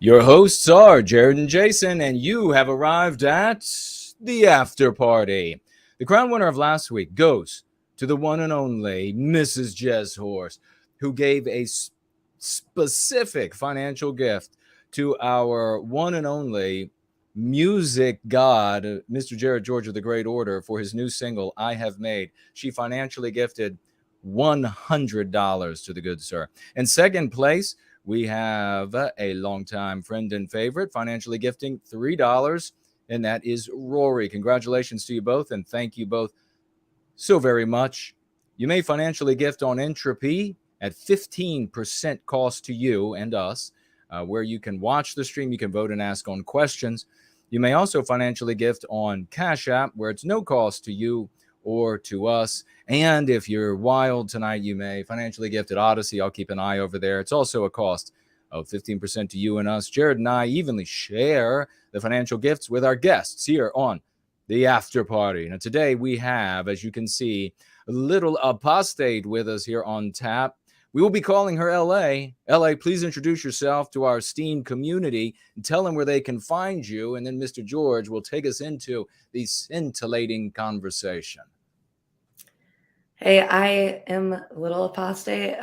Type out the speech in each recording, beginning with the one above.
Your hosts are Jared and Jason, and you have arrived at the after party. The crown winner of last week goes to the one and only Mrs. Jez Horse, who gave a specific financial gift to our one and only music god, Mr. Jared George of the Great Order, for his new single, I Have Made. She financially gifted $100 to the good sir. In second place, we have a longtime friend and favorite financially gifting $3, and that is Rory. Congratulations to you both, and thank you both so very much. You may financially gift on Entropy at 15% cost to you and us, where you can watch the stream, you can vote and ask on questions. You may also financially gift on Cash App, where it's no cost to you or to us. And if you're wild tonight, you may financially gift at Odyssey. I'll keep an eye over there. It's also a cost of 15% to you and us. Jared and I evenly share the financial gifts with our guests here on the after party. Now, today we have, as you can see, little Apostate with us here on tap. We will be calling her LA. LA, please introduce yourself to our esteemed community and tell them where they can find you. And then Mr. George will take us into the scintillating conversation. Hey, I am Little Apostate.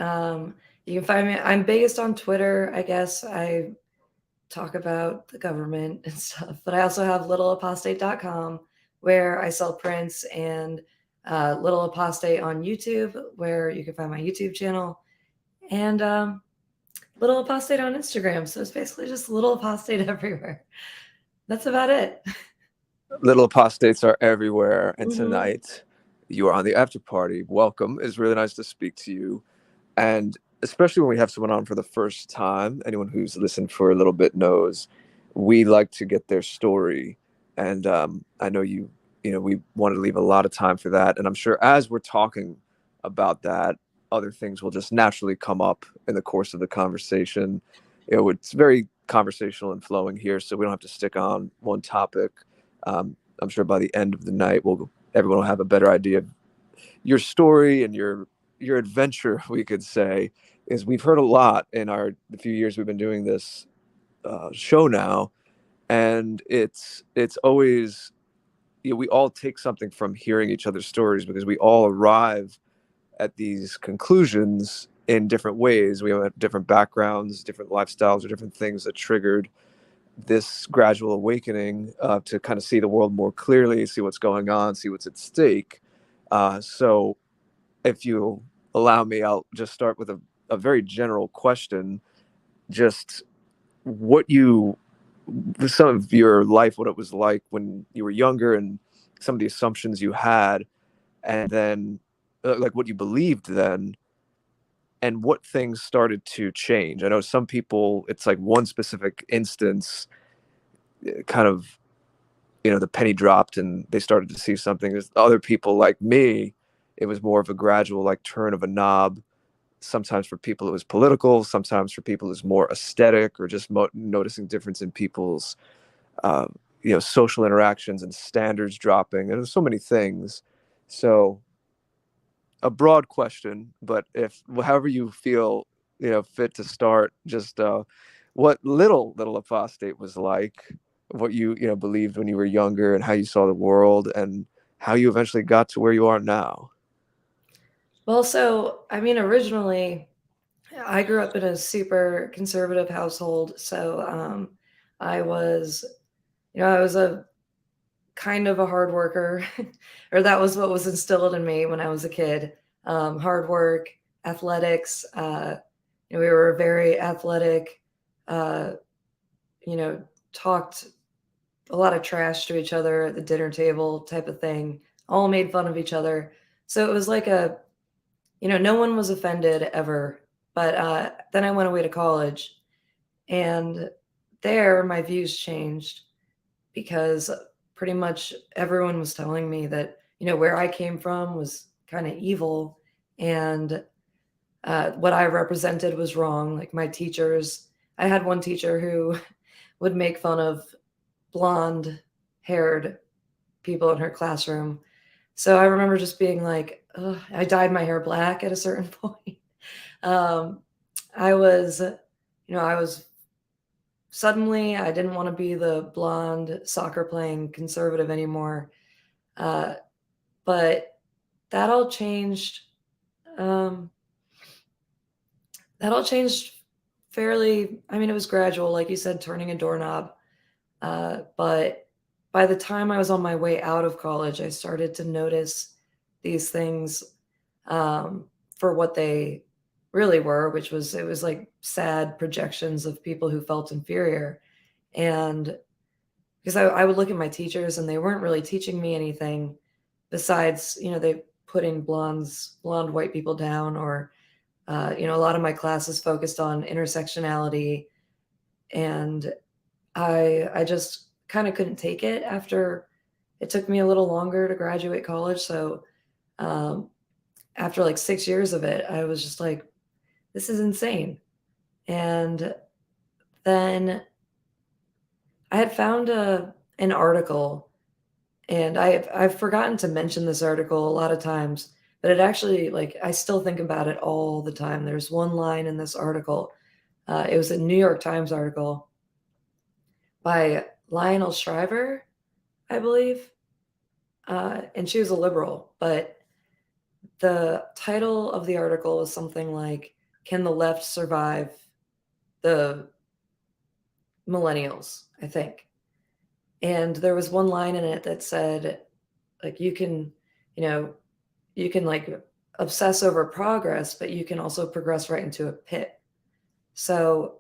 You can find me. I'm biggest on Twitter, I guess. I talk about the government and stuff, but I also have littleapostate.com where I sell prints, and Little Apostate on YouTube, where you can find my YouTube channel, and Little Apostate on Instagram. So it's basically just Little Apostate everywhere. That's about it. Little Apostates are everywhere, and tonight you are on the after party. Welcome. It's really nice to speak to you, and especially when we have someone on for the first time. Anyone who's listened for a little bit knows we like to get their story, and I know we want to leave a lot of time for that, and I'm sure as we're talking about that, other things will just naturally come up in the course of the conversation. It's very conversational and flowing here, so we don't have to stick on one topic. I'm sure by the end of the night, everyone will have a better idea of your story and your adventure, we could say. Is we've heard a lot in the few years we've been doing this show now, and it's always, we all take something from hearing each other's stories, because we all arrive at these conclusions in different ways. We have different backgrounds, different lifestyles, or different things that triggered this gradual awakening to kind of see the world more clearly, see what's going on, see what's at stake. So if you allow me, I'll just start with a very general question. Just some of your life, what it was like when you were younger, and some of the assumptions you had, and then like what you believed then, and what things started to change. I know some people, it's like one specific instance, kind of, the penny dropped and they started to see something. There's other people like me, it was more of a gradual, like, turn of a knob. Sometimes for people it was political, sometimes for people it was more aesthetic, or just noticing difference in people's social interactions and standards dropping. And there's so many things. So a broad question, but however you feel fit to start, just what little Apostate was like, what you believed when you were younger, and how you saw the world, and how you eventually got to where you are now. Well, so, I mean, originally, I grew up in a super conservative household. So I was a kind of a hard worker, or that was what was instilled in me when I was a kid. Hard work, athletics. We were very athletic, talked a lot of trash to each other at the dinner table type of thing, all made fun of each other. So it was like no one was offended ever. But then I went away to college, and there my views changed, because pretty much everyone was telling me that, where I came from was kind of evil, and what I represented was wrong. Like my teachers, I had one teacher who would make fun of blonde-haired people in her classroom. So I remember just being like, ugh, I dyed my hair black at a certain point. I was suddenly I didn't want to be the blonde soccer playing conservative anymore. But that all changed. Um, that all changed fairly. I mean, it was gradual, like you said, turning a doorknob. But by the time I was on my way out of college, I started to notice these things for what they really were, which was, it was like sad projections of people who felt inferior. And because I would look at my teachers and they weren't really teaching me anything besides, they putting blonde white people down, or, a lot of my classes focused on intersectionality. And I just kind of couldn't take it after it took me a little longer to graduate college. So after like 6 years of it, I was just like, this is insane. And then I had found an article, and I've forgotten to mention this article a lot of times, but it actually, like, I still think about it all the time. There's one line in this article. It was a New York Times article by Lionel Shriver, I believe. And she was a liberal, but the title of the article was something like, "Can the left survive the millennials?" I think. And there was one line in it that said, like, you can like obsess over progress, but you can also progress right into a pit. So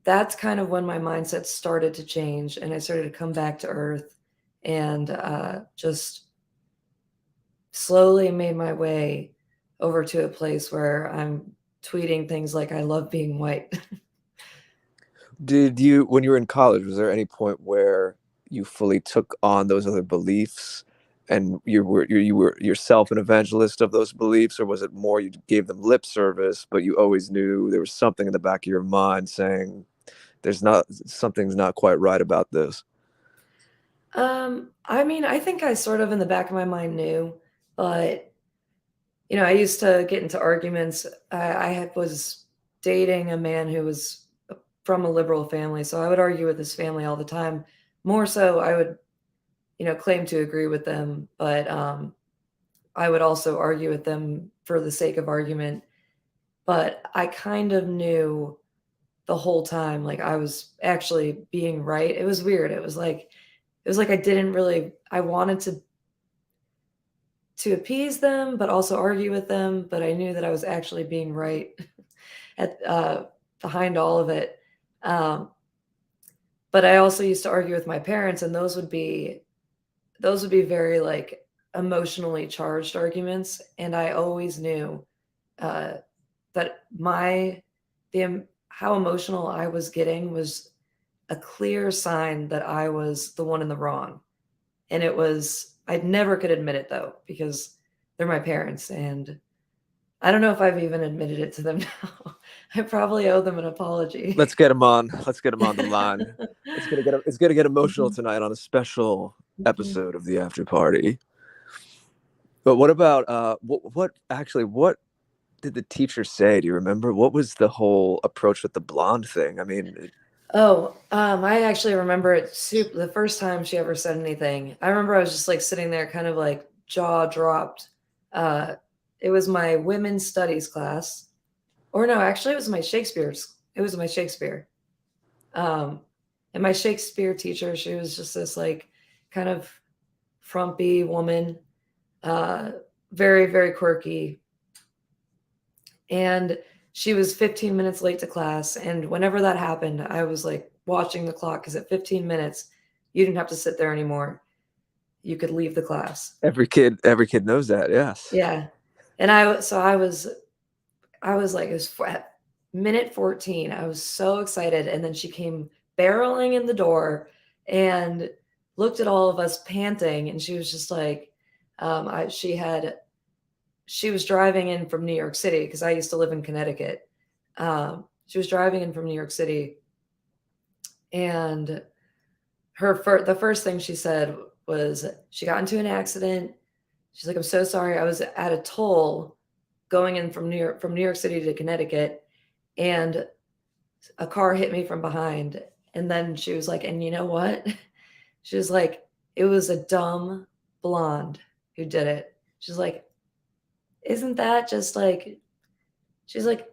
that's kind of when my mindset started to change, and I started to come back to earth, and just slowly made my way over to a place where I'm tweeting things like, "I love being white." Did you, when you were in college, was there any point where you fully took on those other beliefs and you were yourself an evangelist of those beliefs, or was it more you gave them lip service, but you always knew there was something in the back of your mind saying something's not quite right about this? I mean, I think I sort of in the back of my mind knew, but I used to get into arguments. Was dating a man who was from a liberal family, so I would argue with his family all the time. More so, I would, claim to agree with them, but I would also argue with them for the sake of argument. But I kind of knew the whole time, like, I was actually being right. It was weird. It was like I wanted to appease them, but also argue with them, but I knew that I was actually being right at behind all of it. Um, but I also used to argue with my parents, and those would be very, like, emotionally charged arguments, and I always knew uh, that how emotional I was getting was a clear sign that I was the one in the wrong. And I never could admit it though, because they're my parents, and I don't know if I've even admitted it to them now. I probably owe them an apology. Let's get him on. Let's get him on the line. It's gonna get emotional tonight on a special episode of the After Party. But what about what did the teacher say? Do you remember? What was the whole approach with the blonde thing? I mean, I actually remember it the first time she ever said anything. I remember I was just like sitting there kind of like jaw dropped. It was my women's studies class. Or no, actually it was my Shakespeare. And my Shakespeare teacher, she was just this like kind of frumpy woman, very, very quirky. And she was 15 minutes late to class. And whenever that happened, I was like watching the clock, because at 15 minutes, you didn't have to sit there anymore. You could leave the class. every kid knows that. Yes. Yeah. And I was like, it was at minute 14. I was so excited. And then she came barreling in the door and looked at all of us panting. And she was just like, she was driving in from New York City, because I used to live in Connecticut. She was driving in from New York City, and the first thing she said was she got into an accident. She's like, "I'm so sorry. I was at a toll going in from New York City to Connecticut, and a car hit me from behind. And then she was like, and you know what? She was like, it was a dumb blonde who did it. She's like, isn't that just like, she's like,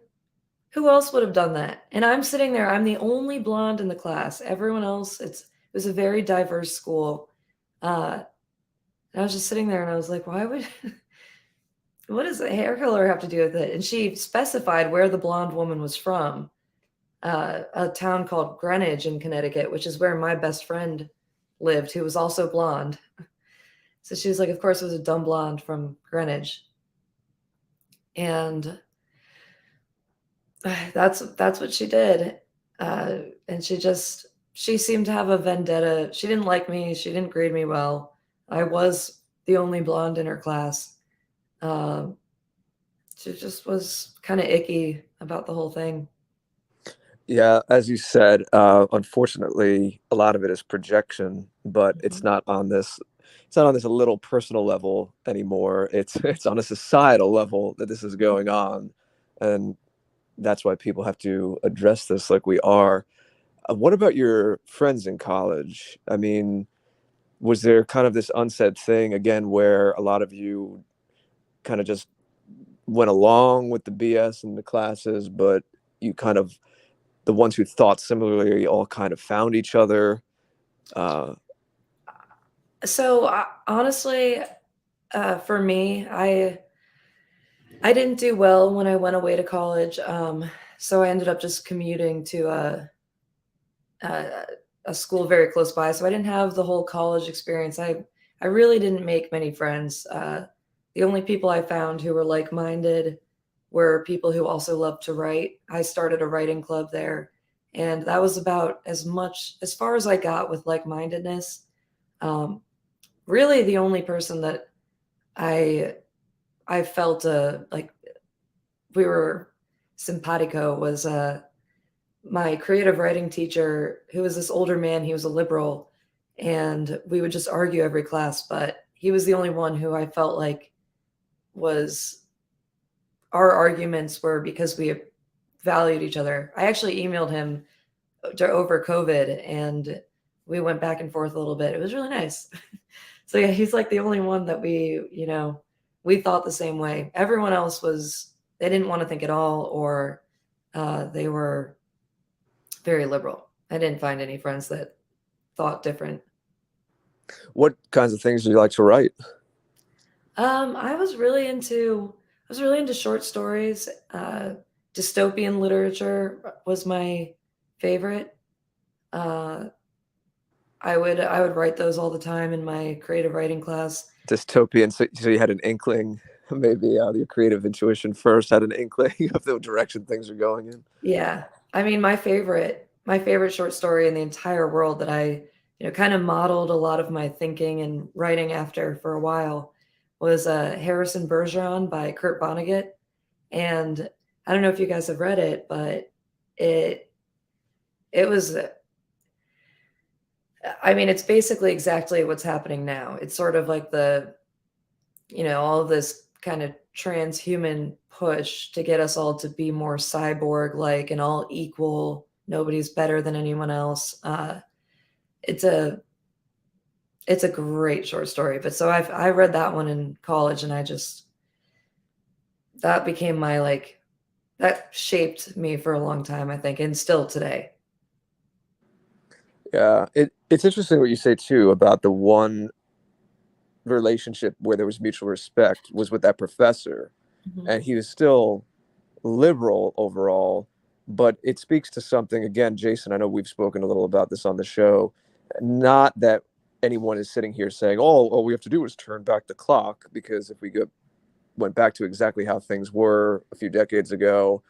who else would have done that? And I'm sitting there, I'm the only blonde in the class. Everyone else, it was a very diverse school. And I was just sitting there and I was like, why would, what does a hair color have to do with it? And she specified where the blonde woman was from, a town called Greenwich in Connecticut, which is where my best friend lived, who was also blonde. So she was like, of course it was a dumb blonde from Greenwich. And that's what she did. And she seemed to have a vendetta. She didn't like me. She didn't grade me well. I was the only blonde in her class. She just was kind of icky about the whole thing. Yeah, as you said, unfortunately, a lot of it is projection, but it's not on this. It's not on this little personal level anymore. It's on a societal level that this is going on, and that's why people have to address this like we are. What about your friends in college? I mean, was there kind of this unsaid thing again where a lot of you kind of just went along with the BS in the classes, but you kind of, the ones who thought similarly all kind of found each other? So honestly, for me, I didn't do well when I went away to college. So I ended up just commuting to a school very close by. So I didn't have the whole college experience. I really didn't make many friends. The only people I found who were like-minded were people who also loved to write. I started a writing club there, and that was about as far as I got with like-mindedness. Really the only person that I felt like we were simpatico was my creative writing teacher, who was this older man. He was a liberal, and we would just argue every class, but he was the only one who I felt like our arguments were because we valued each other. I actually emailed him over COVID, and we went back and forth a little bit. It was really nice. So yeah, he's like the only one that we thought the same way. Everyone else they didn't want to think at all, or they were very liberal. I didn't find any friends that thought different. What kinds of things do you like to write? I was really into short stories. Dystopian literature was my favorite. I would write those all the time in my creative writing class. Dystopian. So you had an inkling, maybe your creative intuition first had an inkling of the direction things are going in. Yeah. I mean, my favorite short story in the entire world that I, kind of modeled a lot of my thinking and writing after for a while was Harrison Bergeron by Kurt Vonnegut. And I don't know if you guys have read it, but it was, I mean, it's basically exactly what's happening now. It's sort of like all of this kind of transhuman push to get us all to be more cyborg-like and all equal. Nobody's better than anyone else. It's a great short story. But so I read that one in college, and that became that shaped me for a long time, I think, and still today. Yeah, it's interesting what you say too about the one relationship where there was mutual respect was with that professor, and he was still liberal overall, but it speaks to something. Again, Jason, I know we've spoken a little about this on the show. Not that anyone is sitting here saying, "Oh, all we have to do is turn back the clock," because if we went back to exactly how things were a few decades ago,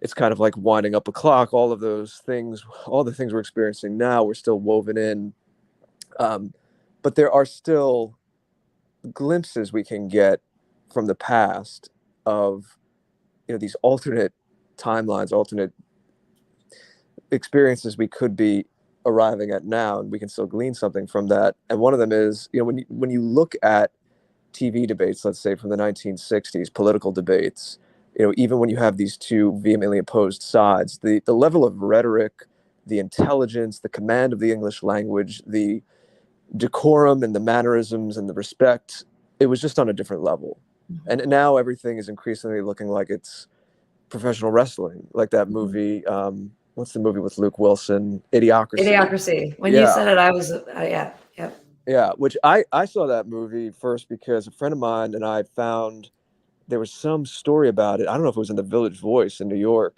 it's kind of like winding up a clock. All of those things, all the things we're experiencing now, we're still woven in. But there are still glimpses we can get from the past of, these alternate timelines, alternate experiences we could be arriving at now, and we can still glean something from that. And one of them is, when you look at TV debates, let's say from the 1960s, political debates, even when you have these two vehemently opposed sides, the level of rhetoric, the intelligence, the command of the English language, the decorum and the mannerisms and the respect, it was just on a different level. And now everything is increasingly looking like it's professional wrestling, like that movie. What's the movie with Luke Wilson? Idiocracy. Idiocracy. When you said it, I was, yeah, yep. Yeah, which I saw that movie first because a friend of mine and I found there was some story about it. I don't know if it was in the Village Voice in New York,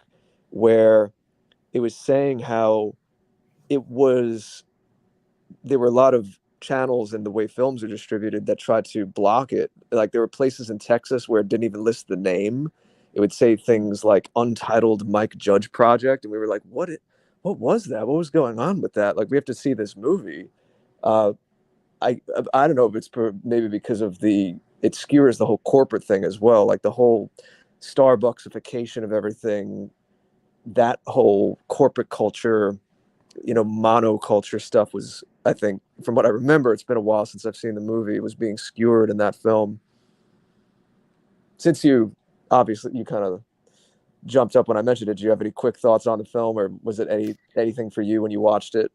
where it was saying how there were a lot of channels in the way films are distributed that tried to block it. Like there were places in Texas where it didn't even list the name. It would say things like Untitled Mike Judge Project. And we were like, what was that? What was going on with that? Like, we have to see this movie. I don't know if it's maybe because of it skewers the whole corporate thing as well. Like the whole Starbucksification of everything, that whole corporate culture, monoculture stuff was, I think, from what I remember, it's been a while since I've seen the movie, it was being skewered in that film. Since you kind of jumped up when I mentioned it, do you have any quick thoughts on the film, or was it anything for you when you watched it?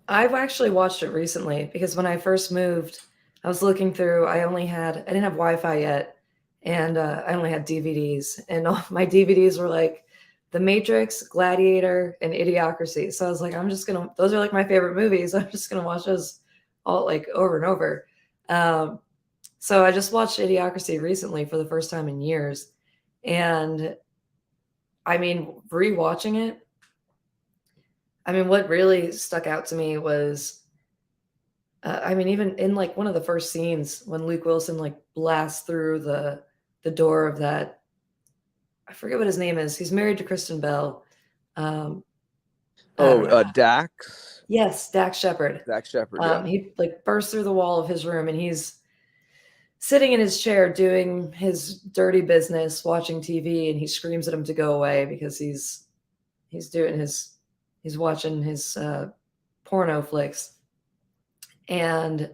I've actually watched it recently because when I first moved, I was looking through, I didn't have Wi-Fi yet, and I only had DVDs, and all my DVDs were like The Matrix, Gladiator, and Idiocracy. So I was like, those are like my favorite movies. I'm just going to watch those all like over and over. So I just watched Idiocracy recently for the first time in years. And I mean, rewatching it, what really stuck out to me was, even in like one of the first scenes when Luke Wilson like blasts through the door of that, I forget what his name is. He's married to Kristen Bell. Dax. Yes, Dax Shepard. Yeah. He like bursts through the wall of his room, and he's sitting in his chair doing his dirty business, watching TV, and he screams at him to go away because he's watching his porno flicks. And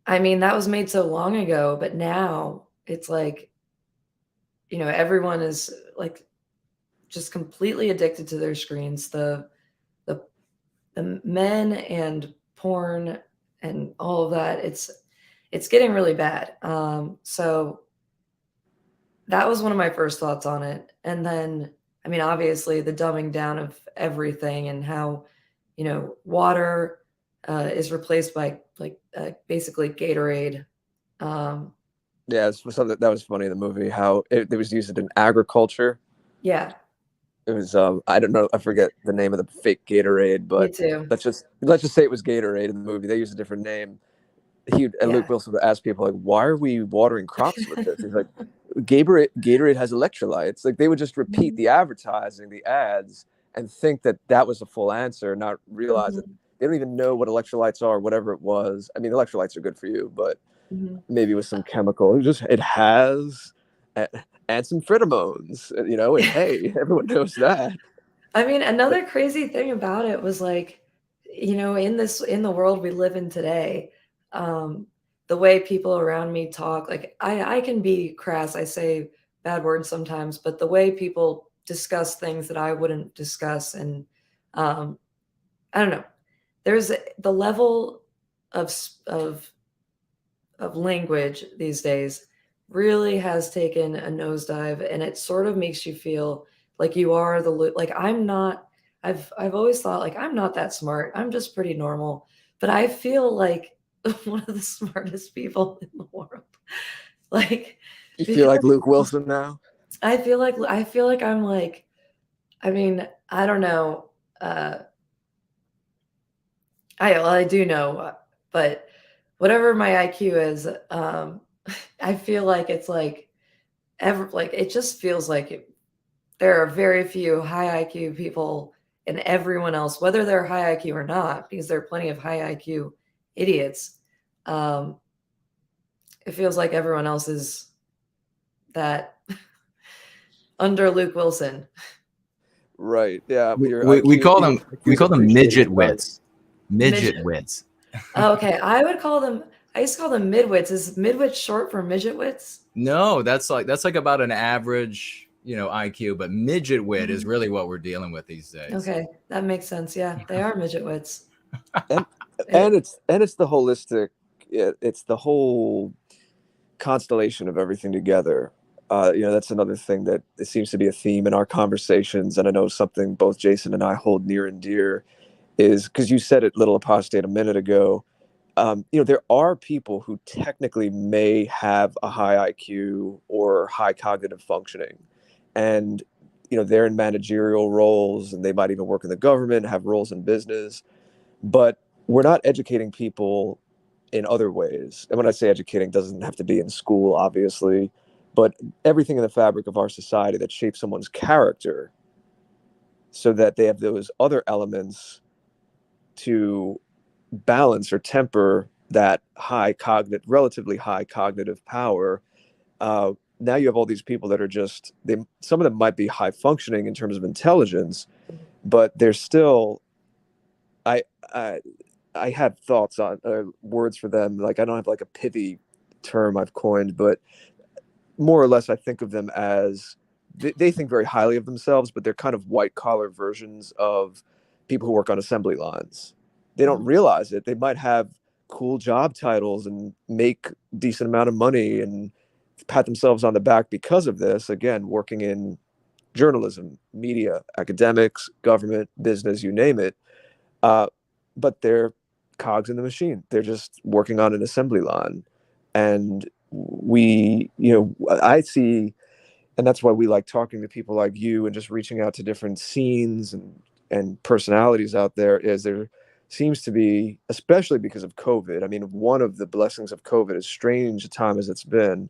that was made so long ago, but now it's like, everyone is like just completely addicted to their screens. The men and porn and all of that, it's getting really bad. So that was one of my first thoughts on it. And then, obviously the dumbing down of everything and how, water is replaced by basically Gatorade. Yeah, it's something that was funny in the movie, how it was used in agriculture. Yeah. It was I don't know, I forget the name of the fake Gatorade, but Me too. let's just say it was Gatorade in the movie. They used a different name. Luke Wilson would ask people like, why are we watering crops with this? He's like, Gatorade has electrolytes. Like, they would just repeat the advertising, the ads, and think that was a full answer, not realize that they don't even know what electrolytes are, whatever it was. Electrolytes are good for you, but maybe with some chemical. It has and some pheromones, and hey, everyone knows that. Another crazy thing about it was like, in the world we live in today, the way people around me talk, like I can be crass, I say bad words sometimes, but the way people discuss things that I wouldn't discuss, and I don't know, there's the level of language these days really has taken a nosedive, and it sort of makes you feel like you are I've always thought like I'm not that smart, I'm just pretty normal, but I feel like one of the smartest people in the world. Like, you feel like Luke Wilson now? I feel like I'm like, I don't know. I do know, but whatever my IQ is, I feel like it's like it just feels like there are very few high IQ people, and everyone else, whether they're high IQ or not, because there are plenty of high IQ idiots. It feels like everyone else is that under Luke Wilson. Right. Yeah. We call them midget wits. Midget wits. Okay. I used to call them midwits. Is midwits short for midget wits? No, that's like about an average IQ, but midget wit is really what we're dealing with these days. Okay, that makes sense. Yeah, they are midget wits. and it's the holistic, it's the whole constellation of everything together. That's another thing that it seems to be a theme in our conversations, and I know something both Jason and I hold near and dear is because you said it, little apostate, a minute ago. There are people who technically may have a high IQ or high cognitive functioning, and they're in managerial roles, and they might even work in the government, have roles in business, but we're not educating people in other ways. And when I say educating, it doesn't have to be in school, obviously, but everything in the fabric of our society that shapes someone's character so that they have those other elements to balance or temper that relatively high cognitive power. Now you have all these people that are some of them might be high functioning in terms of intelligence, but they're still, I have thoughts on words for them. Like, I don't have like a pithy term I've coined, but more or less I think of them as they think very highly of themselves, but they're kind of white collar versions of people who work on assembly lines. They don't realize it. They might have cool job titles and make decent amount of money and pat themselves on the back because of this. Again, working in journalism, media, academics, government, business, you name it. But they're cogs in the machine. They're just working on an assembly line. And I see, and that's why we like talking to people like you and just reaching out to different scenes and personalities out there, is there seems to be, especially because of COVID. I mean, one of the blessings of COVID, as strange a time as it's been,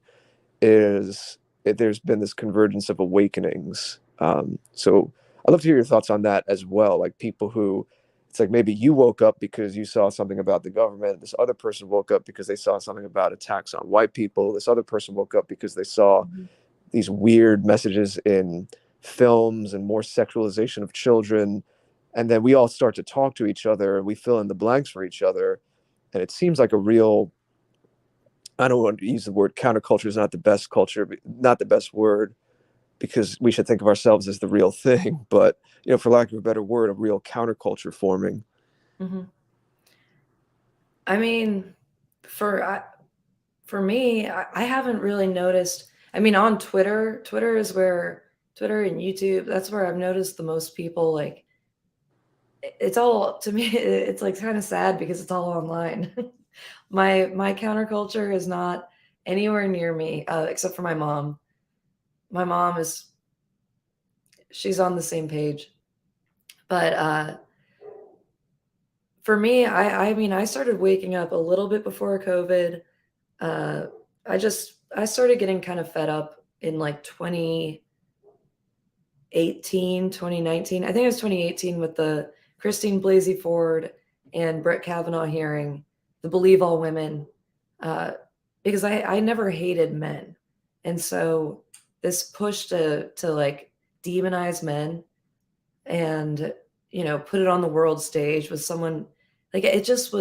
is there's been this convergence of awakenings. So I'd love to hear your thoughts on that as well. Like, people who, it's like maybe you woke up because you saw something about the government. This other person woke up because they saw something about attacks on white people. This other person woke up because they saw these weird messages in films and more sexualization of children. And then we all start to talk to each other and we fill in the blanks for each other. And it seems like a real, I don't want to use the word counterculture, is not the best culture, not the best word, because we should think of ourselves as the real thing. But, for lack of a better word, a real counterculture forming. Mm-hmm. I mean, for me, I haven't really noticed. I mean, on Twitter and YouTube, that's where I've noticed the most people. Like, it's all, to me, it's like kind of sad because it's all online. My counterculture is not anywhere near me, except for my mom. My mom she's on the same page. But for me, I mean, I started waking up a little bit before COVID. I started getting kind of fed up in like 2019. I think it was 2018 with the Christine Blasey Ford and Brett Kavanaugh hearing, the Believe All Women, because I never hated men. And so this push to like demonize men and, put it on the world stage with someone, like, it just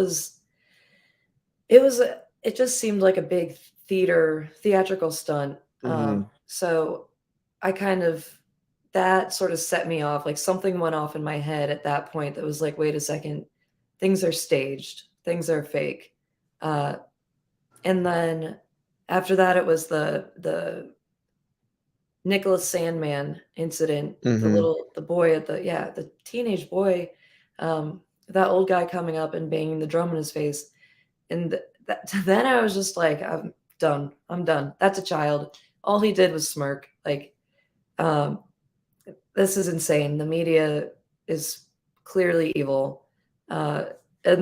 seemed like a big theatrical stunt. So that sort of set me off. Like, something went off in my head at that point that was like, wait a second, things are staged, things are fake. And then after that, it was the Nicholas Sandman incident, the boy the teenage boy, that old guy coming up and banging the drum in his face. And then I was just like, I'm done. That's a child. All he did was smirk. Like, this is insane. The media is clearly evil. And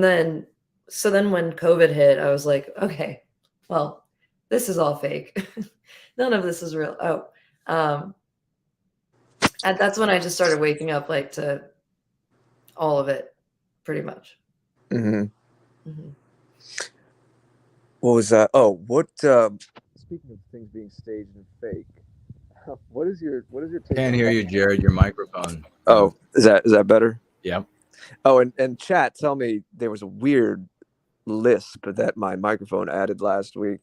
then when COVID hit, I was like, okay, well, this is all fake. None of this is real. And that's when I just started waking up, like, to all of it, pretty much. What was that? Oh, speaking of things being staged and fake, what is your take? Can't hear you, Jared. Your microphone. Oh, is that better? Yep. Oh, and chat, tell me, there was a weird lisp that my microphone added last week,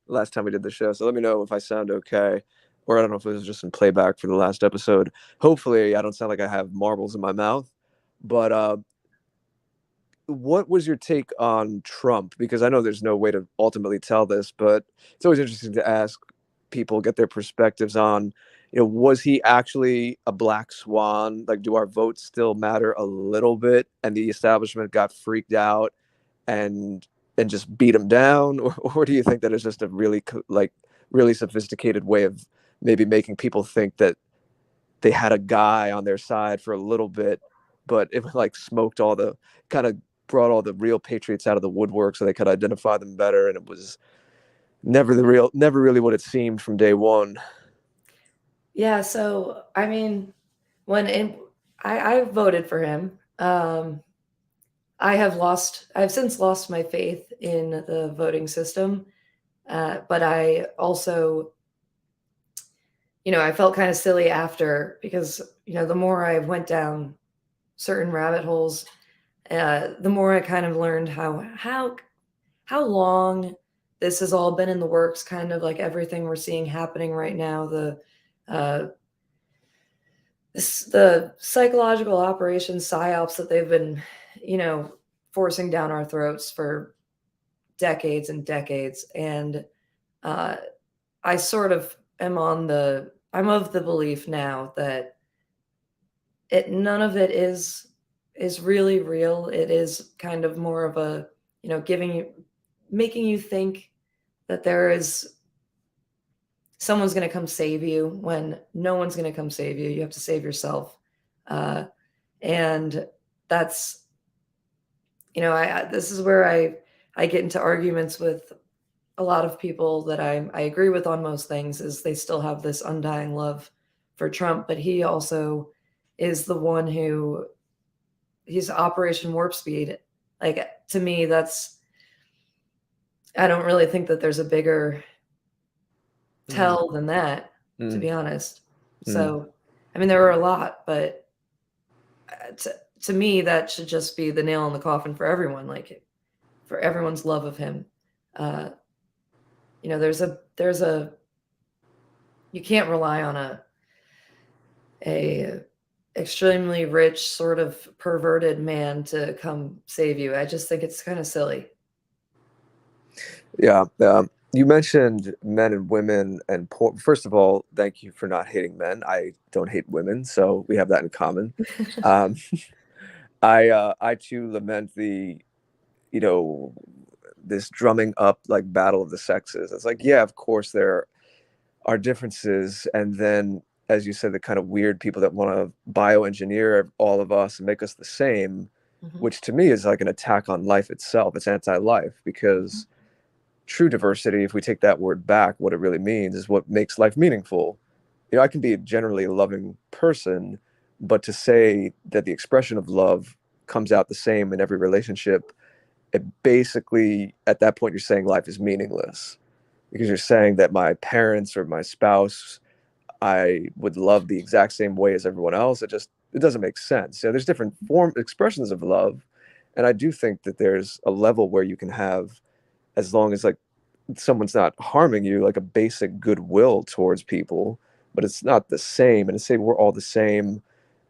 last time we did the show. So let me know if I sound okay. or I don't know if it was just in playback for the last episode. Hopefully, I don't sound like I have marbles in my mouth. But what was your take on Trump? Because I know there's no way to ultimately tell this, but it's always interesting to ask people, get their perspectives on, was he actually a black swan? Like, do our votes still matter a little bit? And the establishment got freaked out and just beat him down, or do you think that it's just a really sophisticated way of maybe making people think that they had a guy on their side for a little bit, but it like smoked all the kind of brought all the real patriots out of the woodwork so they could identify them better, and it was never really what it seemed from day one. Yeah, so I mean, I voted for him. I've since lost my faith in the voting system, but I also, I felt kind of silly after, because the more I went down certain rabbit holes, the more I kind of learned how long this has all been in the works, kind of like everything we're seeing happening right now, uh, the psychological operations, psyops that they've been, forcing down our throats for decades and decades. And I sort of I'm of the belief now that none of it is really real. It is kind of more of a, making you think that there is someone's going to come save you when no one's going to come save you. You have to save yourself. And that's, this is where I get into arguments with a lot of people that I agree with on most things, is they still have this undying love for Trump, but he also is the one who, he's Operation Warp Speed. Like, to me, I don't really think that there's a bigger tell than that, to be honest. So, I mean, there were a lot, but to me, that should just be the nail in the coffin for everyone, like for everyone's love of him. There's a you can't rely on a extremely rich, sort of perverted man to come save you. I just think it's kind of silly. Yeah. You mentioned men and women and porn. First of all, thank you for not hating men. I don't hate women, so we have that in common. I too lament this drumming up like battle of the sexes. It's like, yeah, of course there are differences, and then, as you said, the kind of weird people that want to bioengineer all of us and make us the same, which to me is like an attack on life itself. It's anti-life, because true diversity, if we take that word back, what it really means is what makes life meaningful. I can be a generally loving person, but to say that the expression of love comes out the same in every relationship, it basically, at that point, you're saying life is meaningless, because you're saying that my parents or my spouse, I would love the exact same way as everyone else. It doesn't make sense. There's different expressions of love, and I do think that there's a level where you can have, as long as like someone's not harming you, like a basic goodwill towards people, but it's not the same. And to say we're all the same,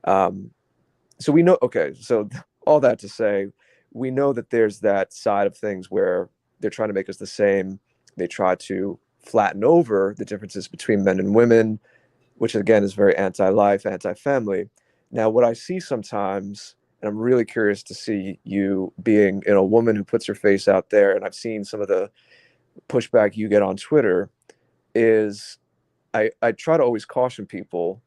so we know. Okay, so all that to say, we know that there's that side of things where they're trying to make us the same. They try to flatten over the differences between men and women, which again is very anti-life, anti-family. Now, what I see sometimes, and I'm really curious to see you being a woman who puts her face out there, and I've seen some of the pushback you get on Twitter, is I try to always caution people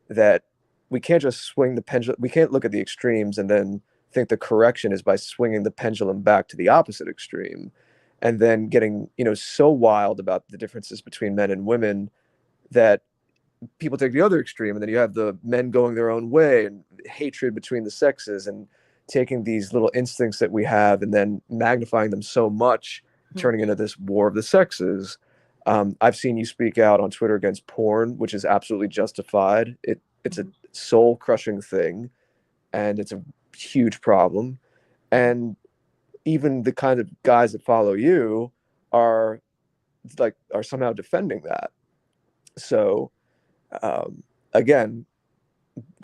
that we can't just swing the pendulum. We can't look at the extremes and then think the correction is by swinging the pendulum back to the opposite extreme, and then getting so wild about the differences between men and women that people take the other extreme, and then you have the men going their own way and hatred between the sexes, and taking these little instincts that we have and then magnifying them so much, turning into this war of the sexes. I've seen you speak out on Twitter against porn, which is absolutely justified. It's a soul crushing thing, and it's a huge problem. And even the kind of guys that follow you are somehow defending that. So Again,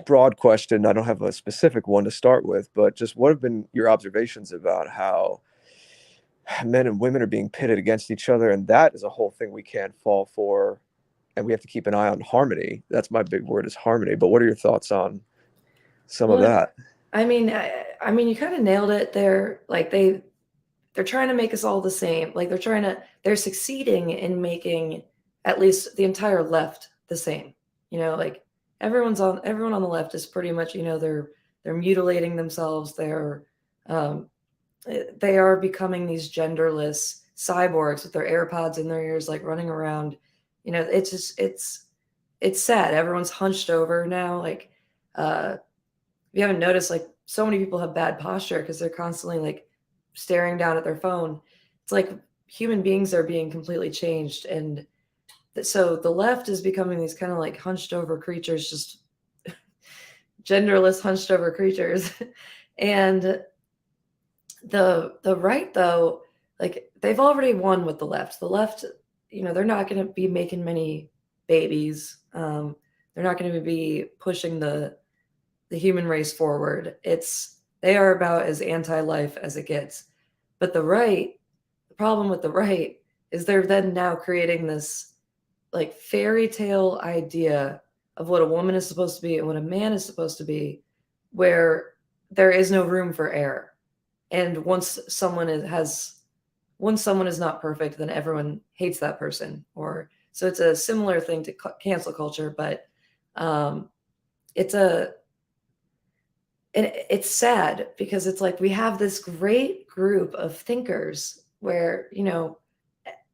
broad question. I don't have a specific one to start with, but just what have been your observations about how men and women are being pitted against each other? And that is a whole thing we can't fall for. And we have to keep an eye on harmony. That's my big word, is harmony. But what are your thoughts on some of that? I mean, you kind of nailed it there. Like they're trying to make us all the same. Like they're succeeding in making at least the entire left the same. Like everyone on the left is pretty much, they're mutilating themselves. They are becoming these genderless cyborgs with their AirPods in their ears, like running around. It's just it's sad. Everyone's hunched over now. Like if you haven't noticed, like so many people have bad posture because they're constantly like staring down at their phone. It's like human beings are being completely changed, and so the left is becoming these kind of like hunched over creatures, just genderless hunched over creatures. And the right, though, like they've already won with the left. The left, they're not going to be making many babies. They're not going to be pushing the human race forward. They are about as anti-life as it gets. But the problem with the right is they're then now creating this like fairy tale idea of what a woman is supposed to be and what a man is supposed to be, where there is no room for error. And once someone is not perfect, then everyone hates that person. So it's a similar thing to cancel culture, but it's sad because it's like we have this great group of thinkers where,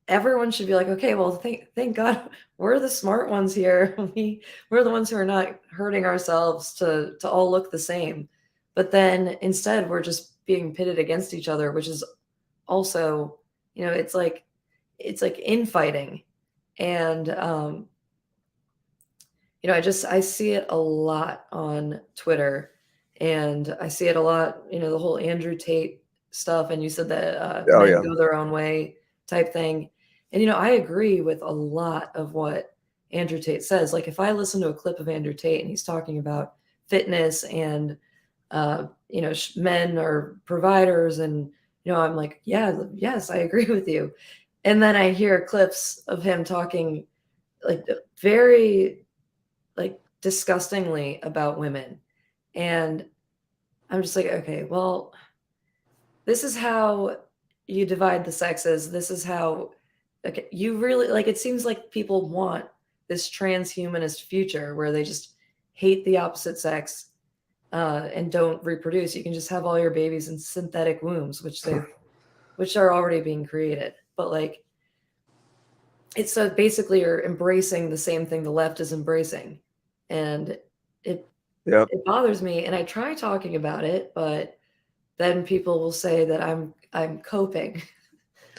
everyone should be like, okay, well, thank God we're the smart ones here. We're the ones who are not hurting ourselves to all look the same. But then instead we're just being pitted against each other, which is also, it's like infighting. And, I see it a lot on Twitter, and I see it a lot, the whole Andrew Tate stuff. And you said that men go their own way type thing. And, I agree with a lot of what Andrew Tate says. Like if I listen to a clip of Andrew Tate and he's talking about fitness and, men are providers, and, I'm like, yes, I agree with you. And then I hear clips of him talking like very like disgustingly about women. And I'm just like, okay, well, this is how you divide the sexes. This is how, okay, you really like, it seems like people want this transhumanist future where they just hate the opposite sex and don't reproduce. You can just have all your babies in synthetic wombs, which are already being created. But like, it's so basically you're embracing the same thing the left is embracing. And it bothers me. And I try talking about it, but then people will say that I'm coping.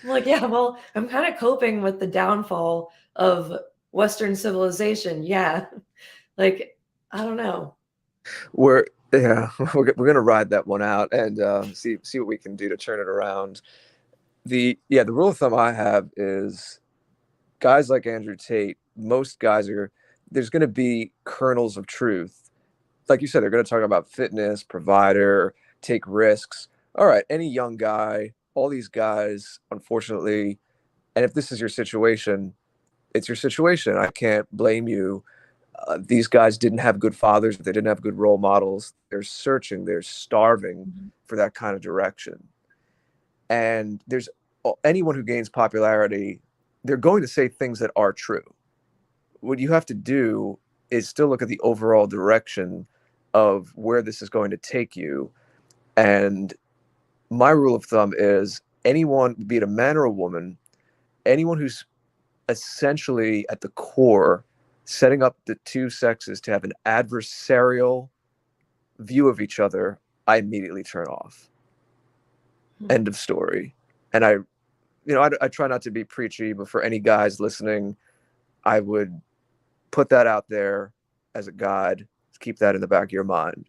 I'm like, yeah, well, I'm kind of coping with the downfall of Western civilization. Yeah. Like, I don't know. We're going to ride that one out and see what we can do to turn it around. The rule of thumb I have is guys like Andrew Tate, most guys there's going to be kernels of truth. Like you said, they're going to talk about fitness, provider, take risks. All right, any young guy, all these guys, unfortunately, and if this is your situation, it's your situation. I can't blame you. These guys didn't have good fathers. They didn't have good role models. They're searching. They're starving for that kind of direction. And there's anyone who gains popularity, they're going to say things that are true. What you have to do is still look at the overall direction of where this is going to take you. And my rule of thumb is anyone, be it a man or a woman, anyone who's essentially at the core setting up the two sexes to have an adversarial view of each other, I immediately turn off. End of story. And I try not to be preachy, but for any guys listening, I would put that out there as a guide. Keep that in the back of your mind.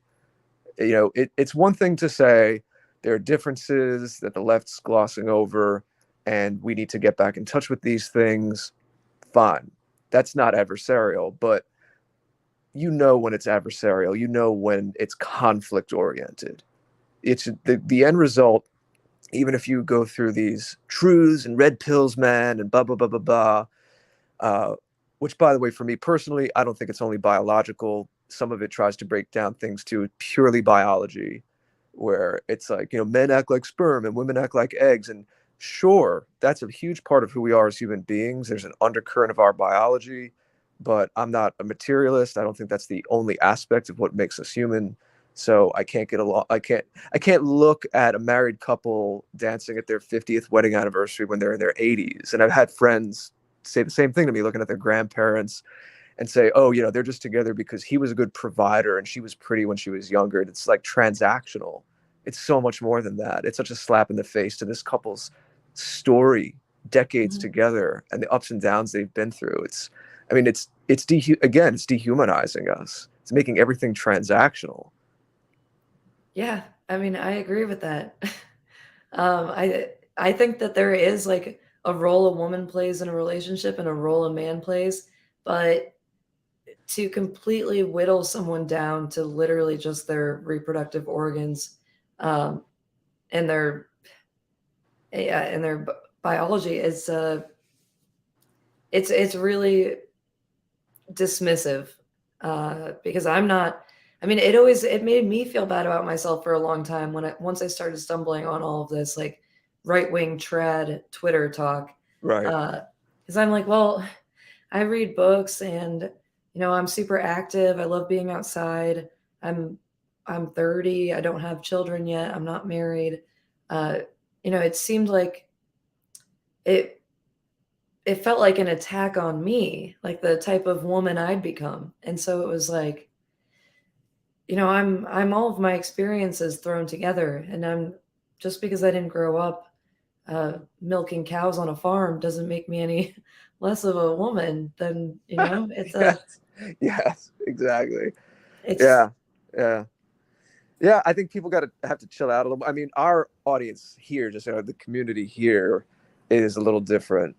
It's one thing to say there are differences that the left's glossing over and we need to get back in touch with these things. Fine. That's not adversarial. But you know when it's adversarial, you know when it's conflict oriented. It's the end result. Even if you go through these truths and red pills, man, and blah blah blah blah blah, which, by the way, for me personally, I don't think it's only biological. Some of it tries to break down things to purely biology, where it's like, men act like sperm and women act like eggs. And sure, that's a huge part of who we are as human beings. There's an undercurrent of our biology, but I'm not a materialist. I don't think that's the only aspect of what makes us human. So I can't get along. I can't look at a married couple dancing at their 50th wedding anniversary when they're in their 80s. And I've had friends say the same thing to me, looking at their grandparents and say, oh, they're just together because he was a good provider and she was pretty when she was younger. And it's like transactional. It's so much more than that. It's such a slap in the face to this couple's story, decades together, and the ups and downs they've been through. It's dehumanizing us. It's making everything transactional. Yeah, I agree with that. I think that there is like a role a woman plays in a relationship and a role a man plays, but to completely whittle someone down to literally just their reproductive organs, and their biology is it's really dismissive, because I'm not. It made me feel bad about myself for a long time once I started stumbling on all of this like right-wing trad Twitter talk. Right. Because I'm like, well, I read books and I'm super active. I love being outside. I'm 30. I don't have children yet. I'm not married. It seemed like it felt like an attack on me, like the type of woman I'd become. And so it was like, I'm all of my experiences thrown together, and I'm just because I didn't grow up milking cows on a farm doesn't make me any less of a woman than, it's yes, exactly. it's Yeah. I think people have to chill out a little. Our audience here, just the community here, is a little different.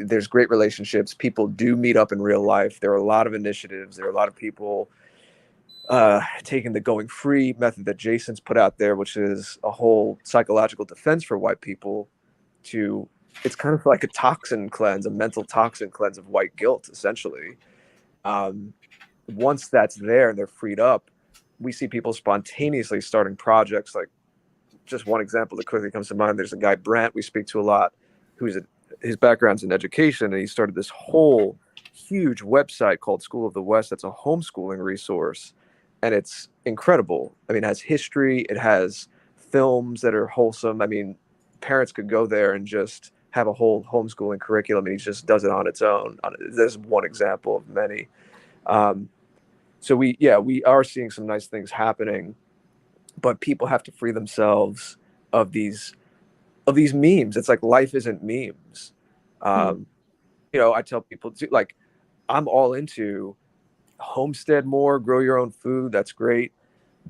There's great relationships. People do meet up in real life. There are a lot of initiatives. There are a lot of people taking the going free method that Jason's put out there, which is a whole psychological defense for white people. It's kind of like a toxin cleanse, a mental toxin cleanse of white guilt, essentially. Once that's there and they're freed up, we see people spontaneously starting projects. Like, just one example that quickly comes to mind, there's a guy, Brant, we speak to a lot, his background's in education, and he started this whole huge website called School of the West. That's a homeschooling resource, and it's incredible. It has history, it has films that are wholesome. Parents could go there and just have a whole homeschooling curriculum, and he just does it on its own. There's one example of many. So we are seeing some nice things happening, but people have to free themselves of these memes. It's like life isn't memes. I tell people like, I'm all into homestead more, grow your own food. That's great.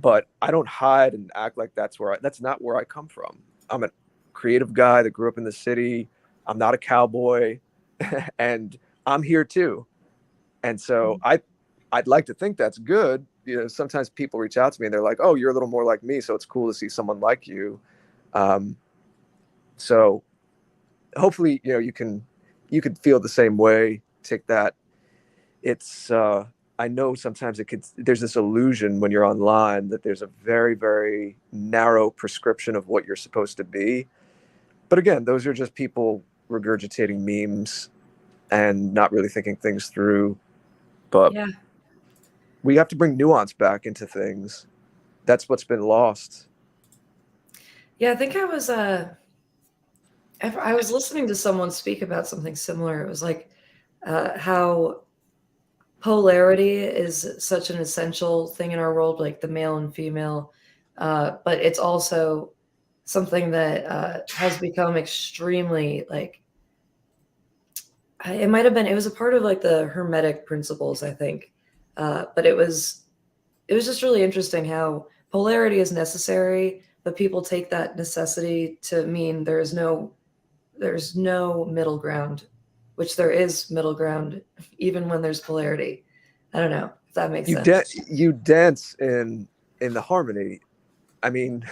But I don't hide and act like that's not where I come from. I'm a creative guy that grew up in the city. I'm not a cowboy and I'm here too. And so I'd like to think that's good. Sometimes people reach out to me and they're like, oh, you're a little more like me, so it's cool to see someone like you. So hopefully, you can feel the same way. Take that. It's I know sometimes there's this illusion when you're online that there's a very, very narrow prescription of what you're supposed to be. But again, those are just people regurgitating memes and not really thinking things through. But yeah. We have to bring nuance back into things. That's what's been lost. Yeah, I think I was listening to someone speak about something similar. It was like how polarity is such an essential thing in our world, like the male and female, but it's also something that has become extremely like, it was a part of like the Hermetic principles, I think, but it was just really interesting how polarity is necessary, but people take that necessity to mean there's no middle ground. which there is middle ground, even when there's polarity. I don't know if that makes You sense. you dance in the harmony. I mean,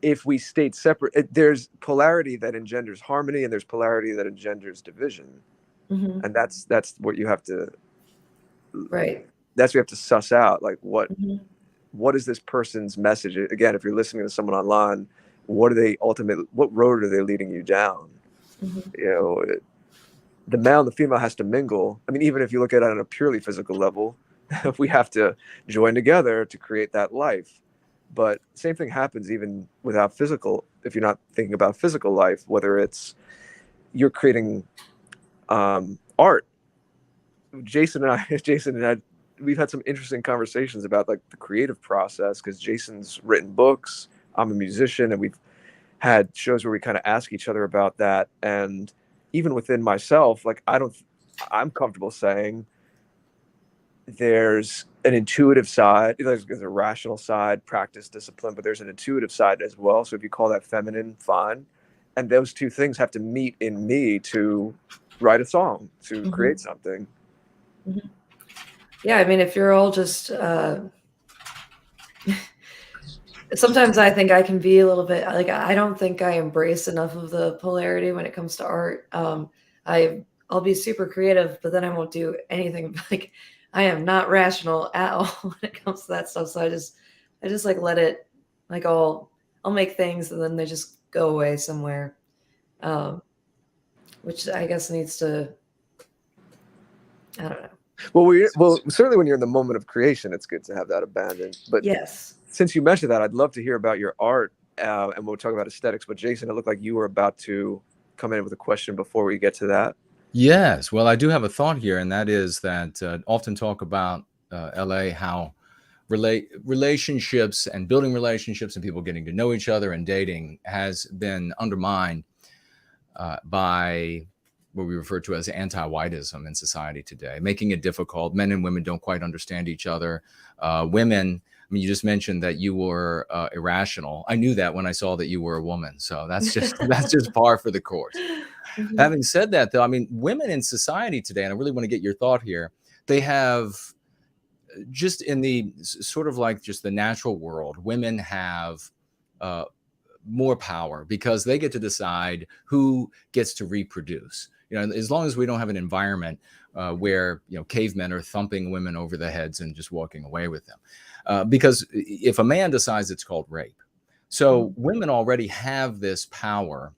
if we state separate, there's polarity that engenders harmony, and there's polarity that engenders division, Mm-hmm. and that's what you have to. Right. That's what you have to suss out. Like Mm-hmm. what is this person's message? Again, if you're listening to someone online, what road are they leading you down? Mm-hmm. You know, the male and the female has to mingle. I mean, even if you look at it on a purely physical level, we have to join together to create that life. But same thing happens even without physical. If you're not thinking about physical life, whether it's you're creating art. Jason and I, we've had some interesting conversations about like the creative process, because Jason's written books. I'm a musician, and we've had shows where we kind of ask each other about that. And even within myself, like I'm comfortable saying there's an intuitive side, there's a rational side, practice, discipline, but there's an intuitive side as well. So if you call that feminine, fine. And those two things have to meet in me to write a song, to Mm-hmm. create something. Mm-hmm. Yeah, I mean, if you're all just sometimes I think I can be a little bit like, I don't think I embrace enough of the polarity when it comes to art. I'll be super creative, but then I won't do anything. Like, I am not rational at all when it comes to that stuff. So I just like let it, like I'll make things and then they just go away somewhere, which I guess needs to, I don't know. Well, certainly when you're in the moment of creation, it's good to have that abandon. But yes, since you mentioned that, I'd love to hear about your art, and we'll talk about aesthetics. But Jason, it looked like you were about to come in with a question before we get to that. Yes. Well, I do have a thought here, and that is that often talk about LA, how relationships and building relationships and people getting to know each other and dating has been undermined by what we refer to as anti-whiteism in society today, making it difficult. Men and women don't quite understand each other. Women, I mean, you just mentioned that you were irrational. I knew that when I saw that you were a woman. So that's just par for the course. mm-hmm. Having said that, though, I mean, women in society today, and I really want to get your thought here, they have just in the sort of like just the natural world, women have more power because they get to decide who gets to reproduce. You know, as long as we don't have an environment where, you know, cavemen are thumping women over the heads and just walking away with them. Because if a man decides, it's called rape. So women already have this power.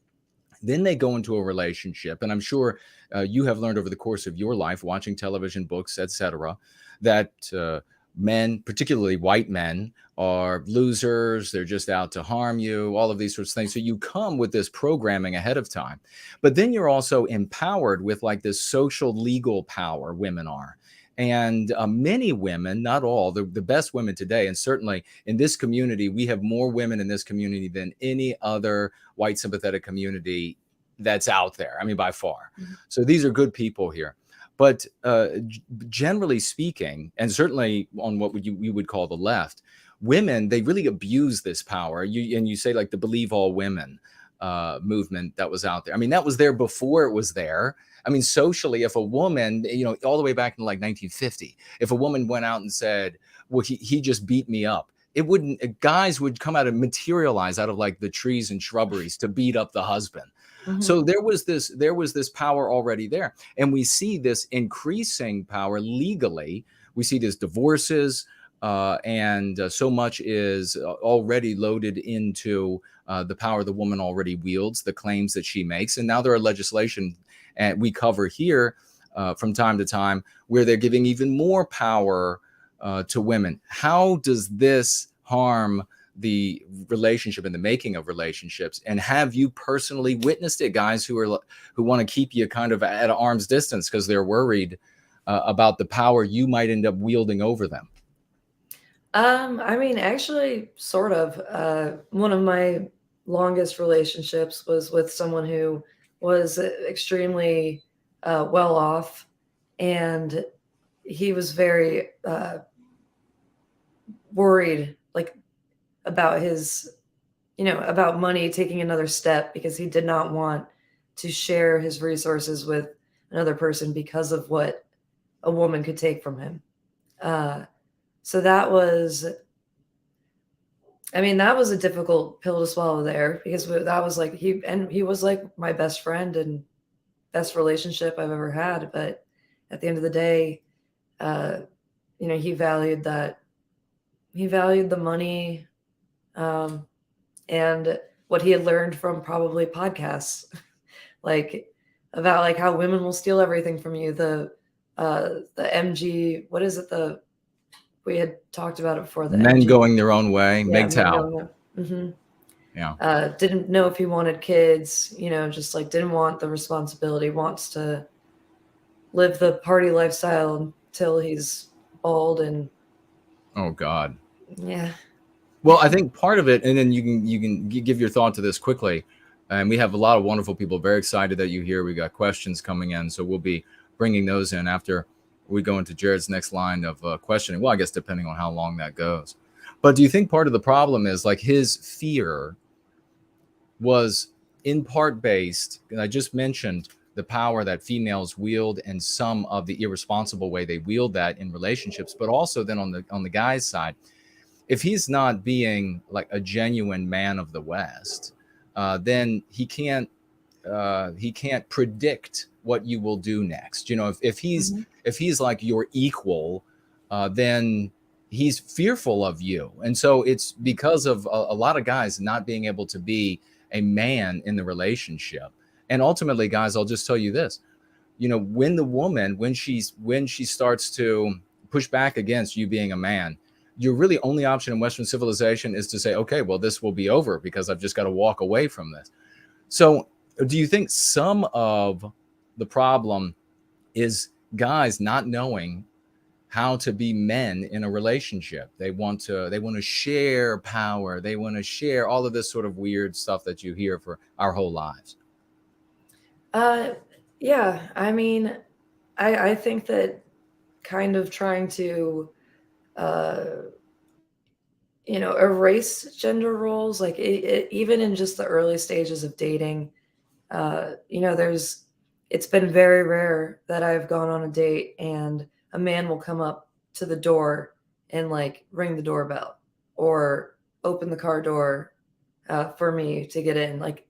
Then they go into a relationship. And I'm sure you have learned over the course of your life, watching television, books, etc., that men, particularly white men, are losers. They're just out to harm you, all of these sorts of things. So you come with this programming ahead of time. But then you're also empowered with like this social legal power, women are. And many women, not all, the best women today, and certainly in this community, we have more women in this community than any other white sympathetic community that's out there. I mean, by far. Mm-hmm. So these are good people here. But generally speaking, and certainly on what you would call the left, women, they really abuse this power. You say like the Believe All Women movement that was out there. I mean, that was there before it was there. I mean, socially, if a woman, you know, all the way back in like 1950, if a woman went out and said, well, he just beat me up, it wouldn't, guys would come out and materialize out of like the trees and shrubberies to beat up the husband. Mm-hmm. So there was this power already there. And we see this increasing power legally. We see this divorces, and so much is already loaded into the power the woman already wields, the claims that she makes. And now there are legislation, and we cover here from time to time, where they're giving even more power to women. How does this harm the relationship and the making of relationships? And have you personally witnessed it, guys who want to keep you kind of at arm's distance because they're worried about the power you might end up wielding over them? I mean, actually, sort of. One of my longest relationships was with someone who was extremely well off, and he was very worried, like, about his, you know, about money taking another step, because he did not want to share his resources with another person because of what a woman could take from him. So that was a difficult pill to swallow there, because that was like he was like my best friend and best relationship I've ever had. But at the end of the day, he valued that. He valued the money, and what he had learned from probably podcasts, like about like how women will steal everything from you. The MG, what is it? We had talked about it before. The Men MG, going their own way. yeah, MGTOW. Yeah. Didn't know if he wanted kids, just like didn't want the responsibility, wants to live the party lifestyle until he's bald. And Oh God. yeah. Well, I think part of it, and then you can give your thought to this quickly. And we have a lot of wonderful people, very excited that you're here. We got questions coming in, so we'll be bringing those in after we go into Jared's next line of questioning. Well, I guess depending on how long that goes. But do you think part of the problem is like his fear was in part based, and I just mentioned the power that females wield and some of the irresponsible way they wield that in relationships, but also then on the guy's side, if he's not being like a genuine man of the West, then he can't predict what you will do next. If he's like your equal, then he's fearful of you. And so it's because of a lot of guys not being able to be a man in the relationship. And ultimately, guys, I'll just tell you this, when the woman, when she starts to push back against you being a man, your really only option in Western civilization is to say, okay, well, this will be over because I've just got to walk away from this. So do you think some of the problem is guys not knowing how to be men in a relationship? They want to share power. They want to share all of this sort of weird stuff that you hear for our whole lives. Yeah. I think that kind of trying to, erase gender roles, like even in just the early stages of dating, it's been very rare that I've gone on a date and a man will come up to the door and like ring the doorbell or open the car door for me to get in. Like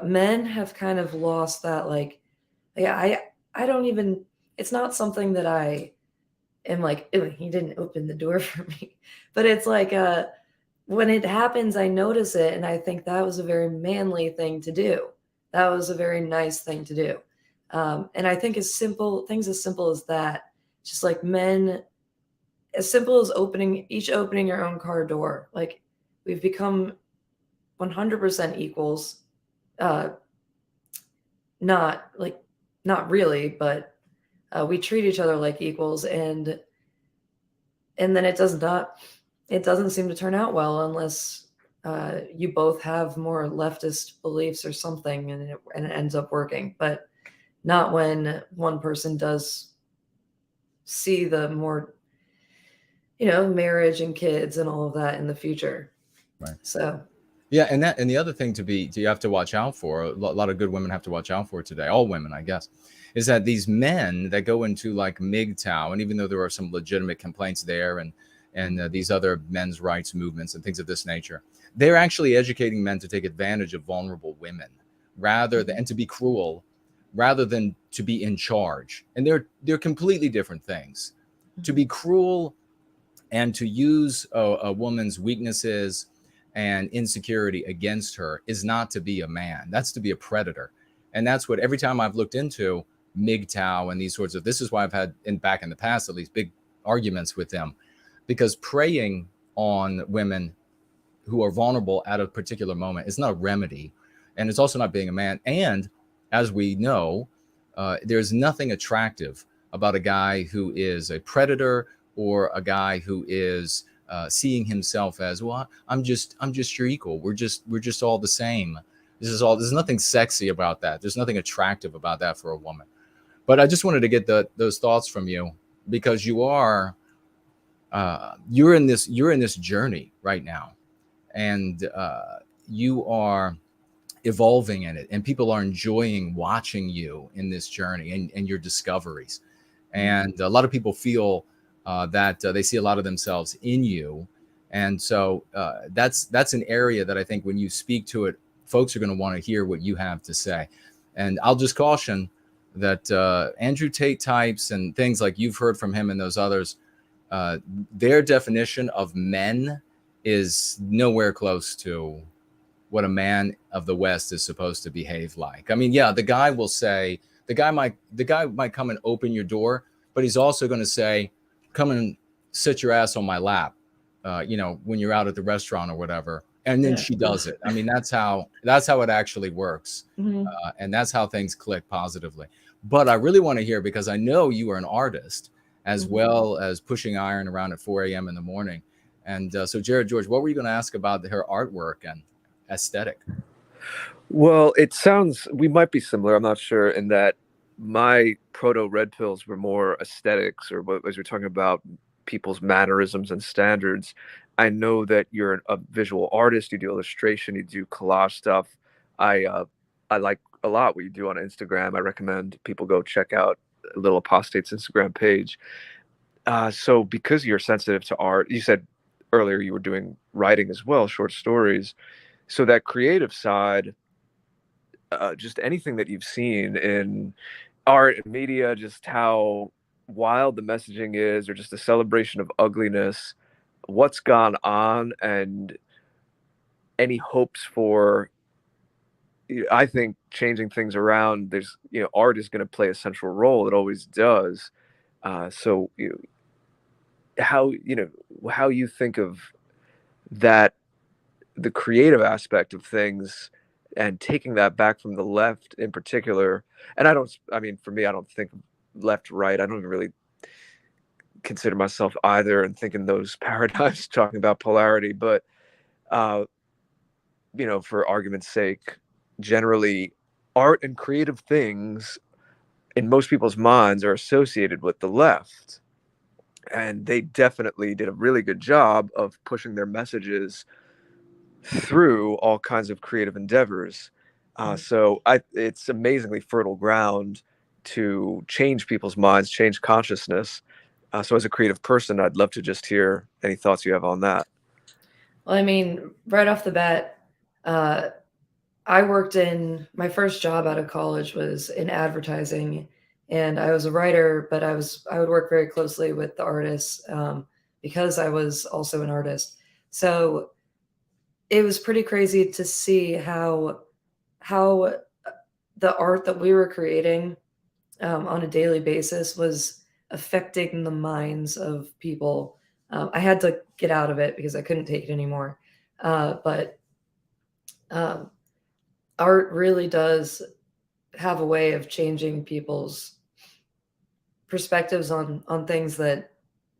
men have kind of lost that. Like, yeah, I don't even. It's not something that I am like, ew, he didn't open the door for me. But it's like when it happens, I notice it, and I think that was a very manly thing to do. That was a very nice thing to do. And I think things as simple as that, just like men, as simple as opening your own car door. Like we've become 100% equals. Not really, but we treat each other like equals, and then it doesn't seem to turn out well unless you both have more leftist beliefs or something, and it ends up working. But not when one person does see the more, marriage and kids and all of that in the future. Right. So. Yeah, and the other thing you have to watch out for, a lot of good women have to watch out for today, all women, I guess, is that these men that go into like MGTOW, and even though there are some legitimate complaints there and these other men's rights movements and things of this nature, they're actually educating men to take advantage of vulnerable women and to be cruel rather than to be in charge. And they're completely different things. Mm-hmm. To be cruel and to use a woman's weaknesses and insecurity against her is not to be a man. That's to be a predator. And that's what every time I've looked into MGTOW and these sorts of, this is why I've had back in the past at least big arguments with them, because preying on women who are vulnerable at a particular moment is not a remedy, and it's also not being a man. And as we know, there's nothing attractive about a guy who is a predator or a guy who is seeing himself as, well, I'm just your equal. We're just all the same. There's nothing sexy about that. There's nothing attractive about that for a woman. But I just wanted to get those thoughts from you, because you're in this journey right now, and you are evolving in it, and people are enjoying watching you in this journey and your discoveries. And a lot of people feel that they see a lot of themselves in you. And so that's an area that I think when you speak to it, folks are going to want to hear what you have to say. And I'll just caution that Andrew Tate types and things like you've heard from him and those others, their definition of men is nowhere close to what a man of the West is supposed to behave like. I mean, yeah, the guy might come and open your door, but he's also going to say, come and sit your ass on my lap, when you're out at the restaurant or whatever. And then she does it. I mean, that's how it actually works. And that's how things click positively. But I really want to hear, because I know you are an artist as well as pushing iron around at 4 a.m. in the morning. And so Jared George, what were you going to ask about her artwork and aesthetic? Well, it sounds, we might be similar. I'm not sure, in that my proto red pills were more aesthetics, or as you're talking about people's mannerisms and standards. I know that you're a visual artist. You do illustration, you do collage stuff. I like a lot what you do on Instagram. I recommend people go check out Little Apostate's Instagram page. So because you're sensitive to art, you said earlier you were doing writing as well, short stories. So that creative side, just anything that you've seen in art and media, just how wild the messaging is, or just a celebration of ugliness, what's gone on, and any hopes for, I think, changing things around. There's, art is going to play a central role. It always does. So how you think of that, the creative aspect of things, and taking that back from the left in particular. And for me, I don't think left, right. I don't even really consider myself either, and think in those paradigms, talking about polarity. But, for argument's sake, generally art and creative things in most people's minds are associated with the left. And they definitely did a really good job of pushing their messages through all kinds of creative endeavors. So it's amazingly fertile ground to change people's minds, change consciousness. So as a creative person, I'd love to just hear any thoughts you have on that. Well, I mean, right off the bat, I worked in, my first job out of college was in advertising, and I was a writer, but I would work very closely with the artists because I was also an artist. So it was pretty crazy to see how the art that we were creating on a daily basis was affecting the minds of people. I had to get out of it because I couldn't take it anymore. But art really does have a way of changing people's perspectives on things that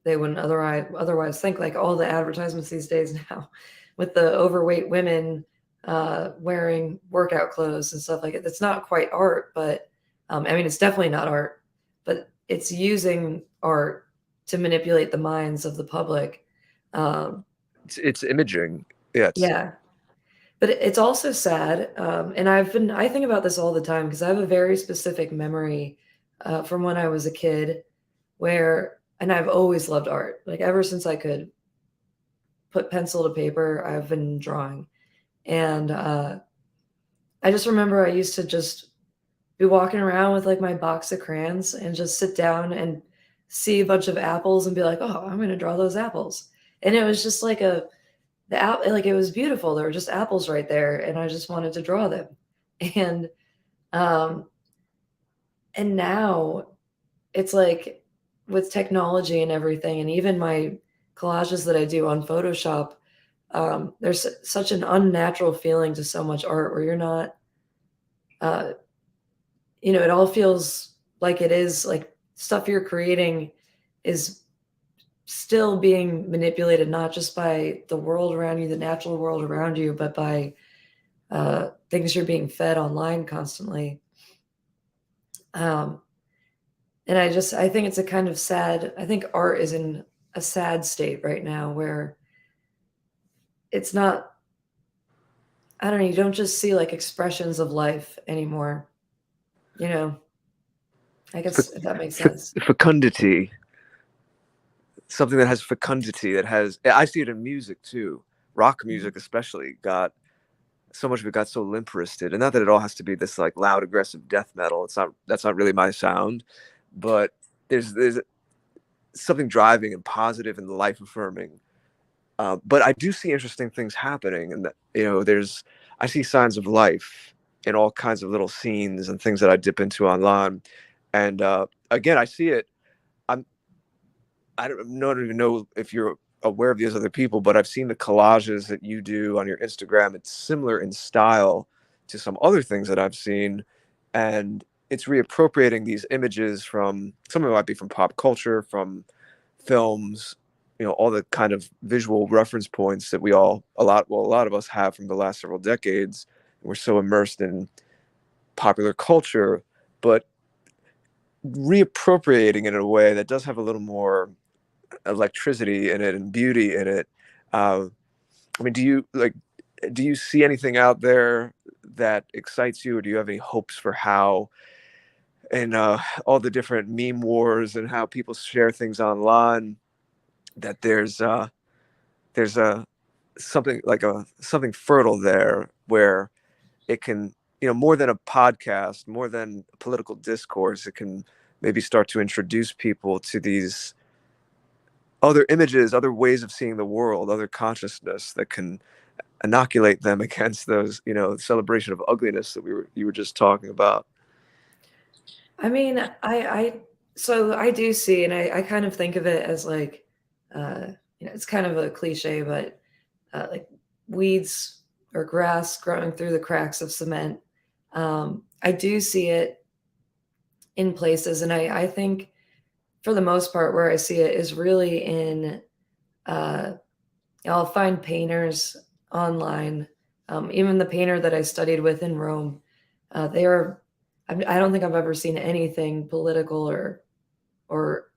they wouldn't otherwise think. Like all the advertisements these days now with the overweight women wearing workout clothes and stuff like it. That's not quite art, but it's definitely not art, but it's using art to manipulate the minds of the public. It's imaging. Yeah. But it's also sad. And I think about this all the time because I have a very specific memory from when I was a kid and I've always loved art. Like ever since I could put pencil to paper, I've been drawing. And I just remember I used to just be walking around with like my box of crayons and just sit down and see a bunch of apples and be like, oh, I'm going to draw those apples. And it was just like it was beautiful. There were just apples right there, and I just wanted to draw them. And now it's like with technology and everything, and even my collages that I do on Photoshop, there's such an unnatural feeling to so much art where you're not, it all feels like it is like stuff you're creating is still being manipulated, not just by the world around you, the natural world around you, but by things you're being fed online constantly. And I think it's a kind of sad, I think art is in a sad state right now where it's not, I don't know, you don't just see like expressions of life anymore, you know. I guess if that makes sense. Fecundity, something that has fecundity, that has, I see it in music too. Rock music especially got so much of it got so limp wristed, and not that it all has to be this like loud aggressive death metal. That's not really my sound, but there's something driving and positive and life affirming. But I do see interesting things happening, and that, you know, I see signs of life in all kinds of little scenes and things that I dip into online. And again, I see it. I don't even know if you're aware of these other people, but I've seen the collages that you do on your Instagram. It's similar in style to some other things that I've seen, and it's reappropriating these images from, some of it might be from pop culture, from films, you know, all the kind of visual reference points that a lot of us have from the last several decades. We're so immersed in popular culture, but reappropriating it in a way that does have a little more electricity in it and beauty in it. I mean, do you see anything out there that excites you, or do you have any hopes for how, and all the different meme wars and how people share things online, that there's a something fertile there where it can, you know, more than a podcast, more than a political discourse, it can maybe start to introduce people to these other images, other ways of seeing the world, other consciousness that can inoculate them against those, you know, celebration of ugliness that you were just talking about. I mean, so I do see, and I kind of think of it as like, you know, it's kind of a cliche, but like weeds or grass growing through the cracks of cement. I do see it in places, and I think for the most part where I see it is really in, I'll find painters online. Even the painter that I studied with in Rome, they are, I don't think I've ever seen anything political or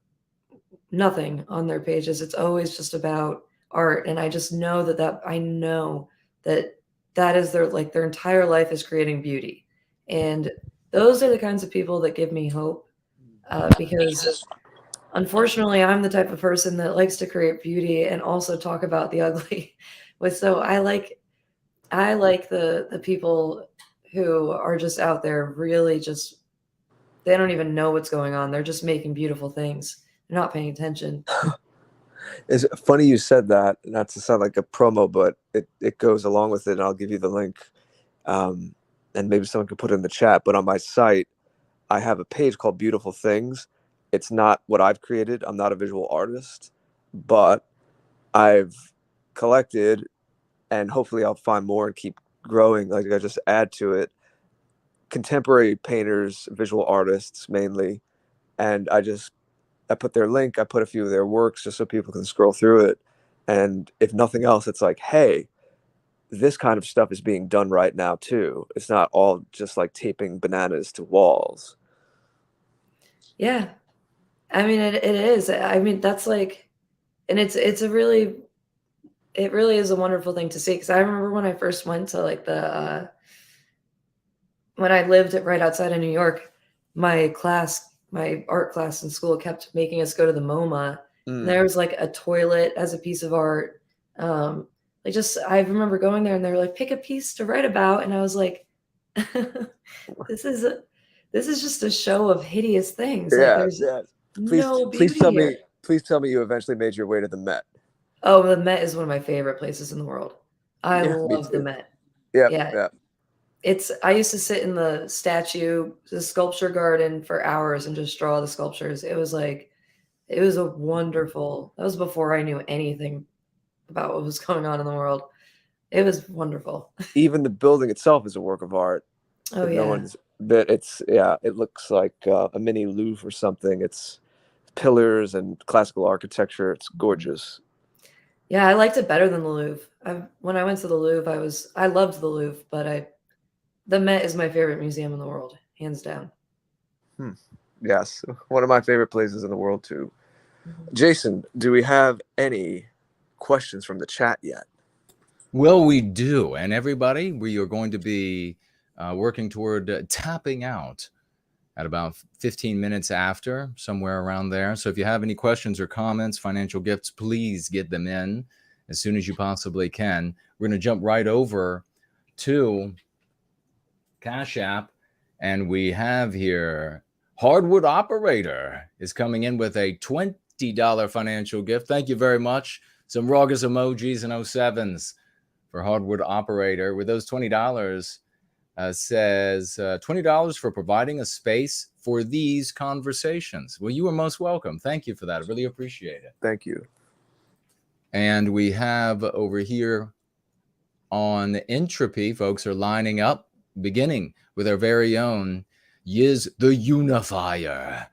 nothing on their pages. It's always just about art, and I just know I know that that is their entire life is creating beauty, and those are the kinds of people that give me hope, because unfortunately I'm the type of person that likes to create beauty and also talk about the ugly. So I like the people who are just out there really just, they don't even know what's going on. They're just making beautiful things. They're not paying attention. It's funny you said that, not to sound like a promo, but it goes along with it, and I'll give you the link. And maybe someone could put it in the chat. But on my site, I have a page called Beautiful Things. It's not what I've created. I'm not a visual artist, but I've collected, and hopefully I'll find more and keep growing. Like, I just add to it, contemporary painters, visual artists mainly. And I put their link, I put a few of their works just so people can scroll through it. And if nothing else, it's like, hey, this kind of stuff is being done right now too. It's not all just like taping bananas to walls. Yeah. I mean, it is. I mean, that's like, and it really is a wonderful thing to see. Cause I remember when I first went to like when I lived right outside of New York, my art class in school kept making us go to the MoMA. And there was like a toilet as a piece of art. I remember going there and they were like, pick a piece to write about. And I was like, this is just a show of hideous things. Like there's no beauty here. Please tell me you eventually made your way to the Met. Oh, the Met is one of my favorite places in the world. I love the Met. Yeah. I used to sit in the sculpture garden for hours and just draw the sculptures. It was a wonderful, that was before I knew anything about what was going on in the world. It was wonderful. Even the building itself is a work of art. Oh, yeah. It looks like a mini Louvre or something. It's pillars and classical architecture. It's gorgeous. Yeah, I liked it better than the Louvre. When I went to the Louvre, I loved the Louvre, but the Met is my favorite museum in the world, hands down. Yes, one of my favorite places in the world too. Jason, do we have any questions from the chat yet? Well, we do. And everybody, we are going to be working toward tapping out at about 15 minutes after, somewhere around there. So if you have any questions or comments, financial gifts, please get them in as soon as you possibly can. We're going to jump right over to Cash App. And we have here Hardwood Operator is coming in with a $20 financial gift. Thank you very much. Some Raucous emojis and 07s for Hardwood Operator. With those $20, says $20 for providing a space for these conversations. Well, you are most welcome. Thank you for that. I really appreciate it. Thank you. And we have over here on Entropy, folks are lining up, beginning with our very own Yiz the Unifier.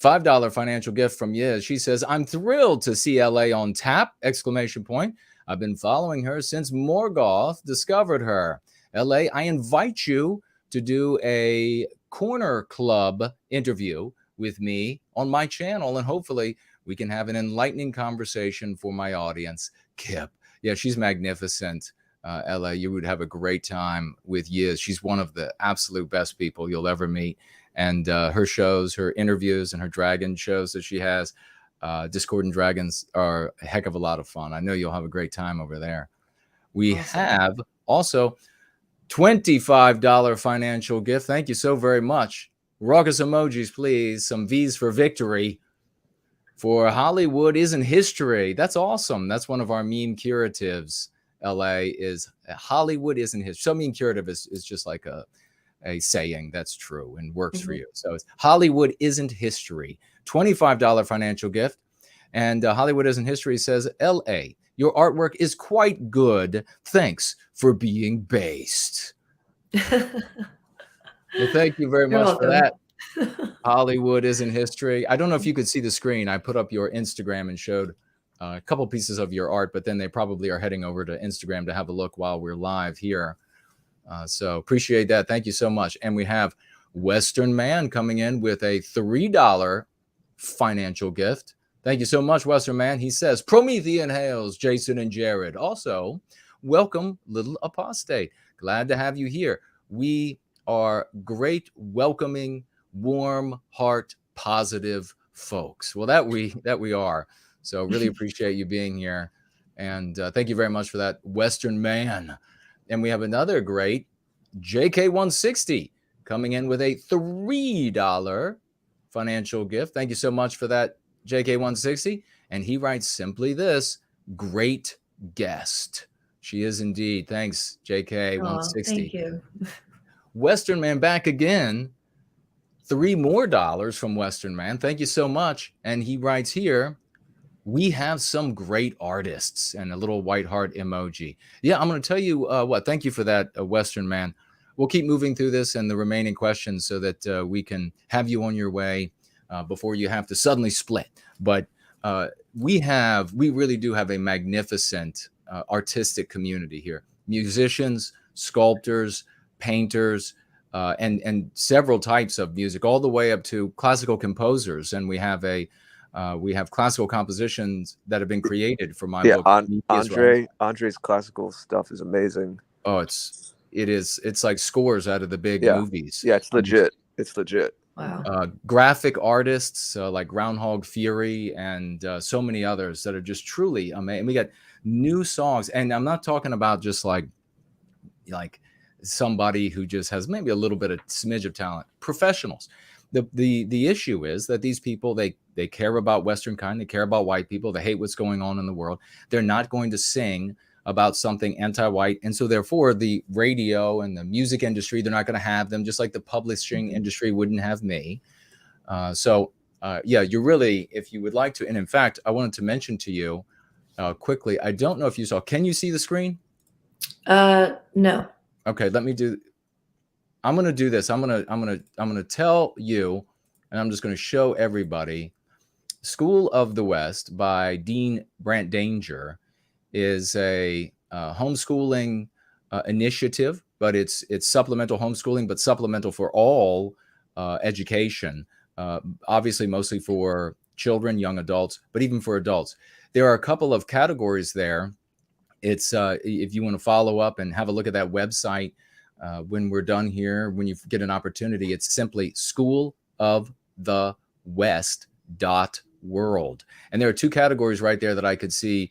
$5 financial gift from Yiz. She says, I'm thrilled to see LA on tap! Exclamation point. I've been following her since Morgoth discovered her. LA, I invite you to do a Corner Club interview with me on my channel, and hopefully we can have an enlightening conversation for my audience. Kip. Yeah, she's magnificent. LA, you would have a great time with Yiz. She's one of the absolute best people you'll ever meet. And her shows, her interviews, and her dragon shows that she has, Discordant Dragons, are a heck of a lot of fun. I know you'll have a great time over there. We have also $25 financial gift. Thank you so very much. Raucous emojis, please. Some V's for victory. For Hollywood Isn't History. That's awesome. That's one of our meme curatives. LA is Hollywood Isn't History. So meme curative is just like a saying that's true and works for you. So it's Hollywood Isn't History. $25 financial gift. And Hollywood Isn't History says, LA, your artwork is quite good. Thanks for being based. Well, thank you very much for that. Hollywood Isn't History. I don't know if you could see the screen. I put up your Instagram and showed a couple pieces of your art, but then they probably are heading over to Instagram to have a look while we're live here. So appreciate that. Thank you so much. And we have Western Man coming in with a $3 financial gift. Thank you so much, Western Man. He says, Promethean hails, Jason and Jared. Also, welcome, Little Apostate. Glad to have you here. We are great, welcoming, warm heart, positive folks. Well, that we are. So really appreciate you being here. And thank you very much for that, Western Man. And we have another great JK160 coming in with a $3 financial gift. Thank you so much for that, JK160. And he writes simply this: great guest. She is indeed. Thanks, JK160. Thank you. Western Man back again. $3 more from Western Man. Thank you so much. And he writes here, we have some great artists, and a little white heart emoji. Yeah, I'm going to tell you what. Thank you for that, Western Man. We'll keep moving through this and the remaining questions so that we can have you on your way before you have to suddenly split. But we really do have a magnificent artistic community here. Musicians, sculptors, painters, and several types of music, all the way up to classical composers. And we have classical compositions that have been created for my book. Andre's classical stuff is amazing. Oh, it's like scores out of the big movies. Yeah, it's legit. It's legit. Wow. Graphic artists like Groundhog Fury and so many others that are just truly amazing. We got new songs, and I'm not talking about just like somebody who just has maybe a little bit of smidge of talent. Professionals. The issue is that these people, they care about Western kind, they care about white people, they hate what's going on in the world. They're not going to sing about something anti-white, and so therefore the radio and the music industry, they're not going to have them, just like the publishing industry wouldn't have me. You're really, if you would like to, and in fact, I wanted to mention to you quickly, I don't know if you saw, can you see the screen? No. Okay, I'm going to do this. I'm going to tell you, and I'm just going to show everybody. School of the West by Dean Brant Danger is a homeschooling initiative, but it's supplemental homeschooling, but supplemental for all education, obviously mostly for children, young adults, but even for adults. There are a couple of categories there it's if you want to follow up and have a look at that website when we're done here, when you get an opportunity, it's simply schoolofthewest.world. And there are two categories right there that I could see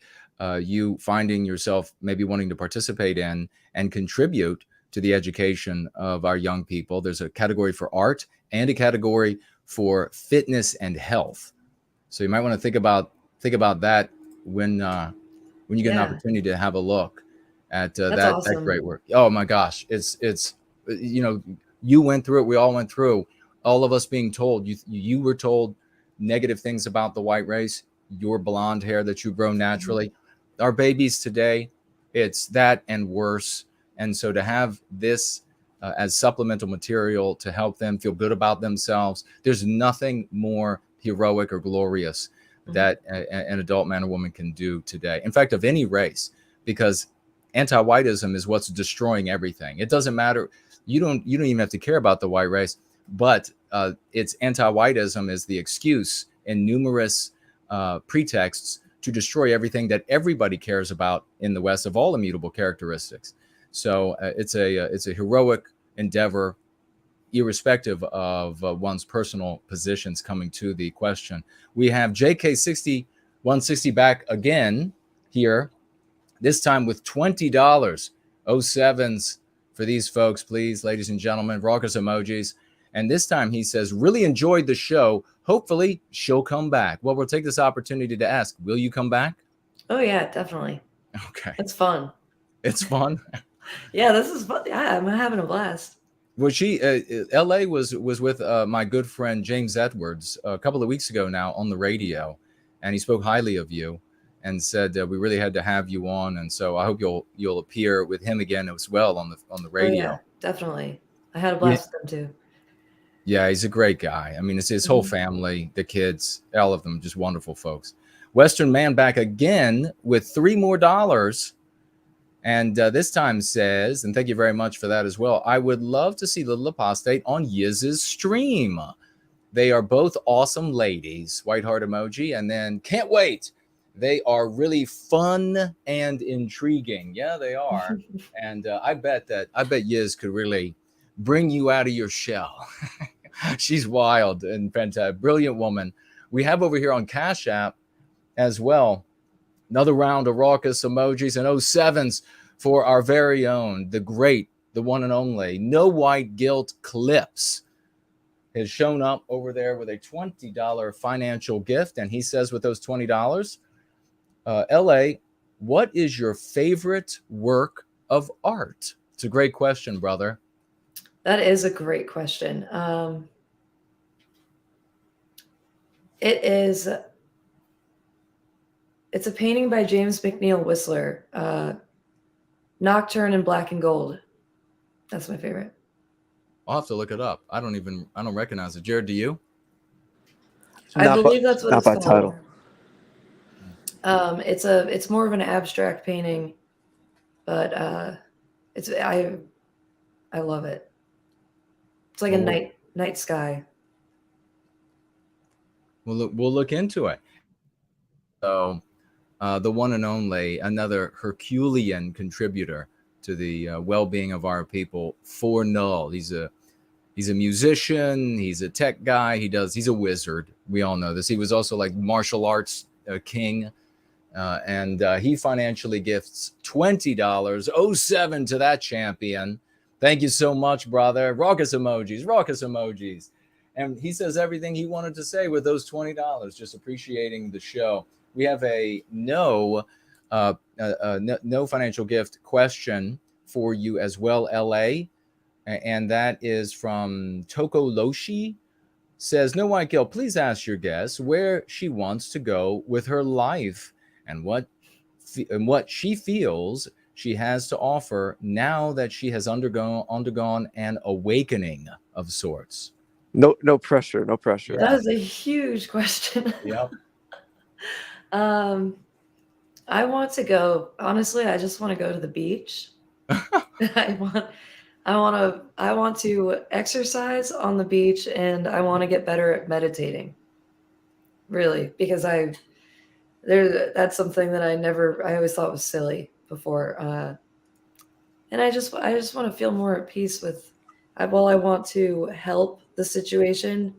you finding yourself maybe wanting to participate in and contribute to the education of our young people. There's a category for art and a category for fitness and health. So you might want to think about that when you get an opportunity to have a look at that great work. Oh my gosh, it's you went through it, we all went through, all of us being told, you were told negative things about the white race, your blonde hair that you grow naturally. Our babies today, it's that and worse. And so to have this as supplemental material to help them feel good about themselves, there's nothing more heroic or glorious that an adult man or woman can do today. In fact, of any race, because anti-whiteism is what's destroying everything. It doesn't matter. You don't even have to care about the white race, but it's anti-whiteism is the excuse in numerous pretexts to destroy everything that everybody cares about in the West of all immutable characteristics. So it's a heroic endeavor, irrespective of one's personal positions coming to the question. We have JK6160 back again here, this time with $20. 07s for these folks, please, ladies and gentlemen, raucous emojis. And this time he says, really enjoyed the show. Hopefully she'll come back. Well, we'll take this opportunity to ask, will you come back? Oh yeah, definitely. Okay. It's fun. It's fun. Yeah, this is fun. Yeah, I'm having a blast. Well, LA was with my good friend James Edwards a couple of weeks ago now on the radio, and he spoke highly of you and said we really had to have you on, and so I hope you'll appear with him again as well on the radio. Oh, yeah, definitely. I had a blast with him too. Yeah, he's a great guy. I mean, it's his whole family, the kids, all of them, just wonderful folks. Western Man back again with $3 more. And this time says, and thank you very much for that as well, I would love to see Little Apostate on Yiz's stream. They are both awesome ladies. White heart emoji. And then can't wait. They are really fun and intriguing. Yeah, they are. And I bet Yiz could really bring you out of your shell. She's wild and fantastic. Brilliant woman. We have over here on Cash App as well another round of raucous emojis and 07s for our very own, the great, the one and only, No White Guilt Clips has shown up over there with a $20 financial gift. And he says with those $20, LA, what is your favorite work of art? It's a great question, brother. That is a great question. It's a painting by James McNeill Whistler, Nocturne in Black and Gold. That's my favorite. I'll have to look it up. I don't recognize it. Jared, do you? I believe that's what it's called. Title. It's more of an abstract painting, but I love it. It's like a night sky. We'll look into it. So, the one and only, another Herculean contributor to the well-being of our people, For Null. He's a musician. He's a tech guy. He's a wizard. We all know this. He was also like martial arts king, and he financially gifts $20. 07 to that champion. Thank you so much, brother. Raucous emojis. And he says everything he wanted to say with those $20, just appreciating the show. We have a no financial gift question for you as well, LA. And that is from Toko Loshi. Says, No White Guilt, please ask your guest where she wants to go with her life and what she feels she has to offer now that she has undergone an awakening of sorts. No pressure. That is a huge question. Yep. I want to go, honestly, I just want to go to the beach. I want to exercise on the beach, and I want to get better at meditating. Really, because that's something that I always thought was silly, before. And I just want to feel more at peace with, while I want to help the situation,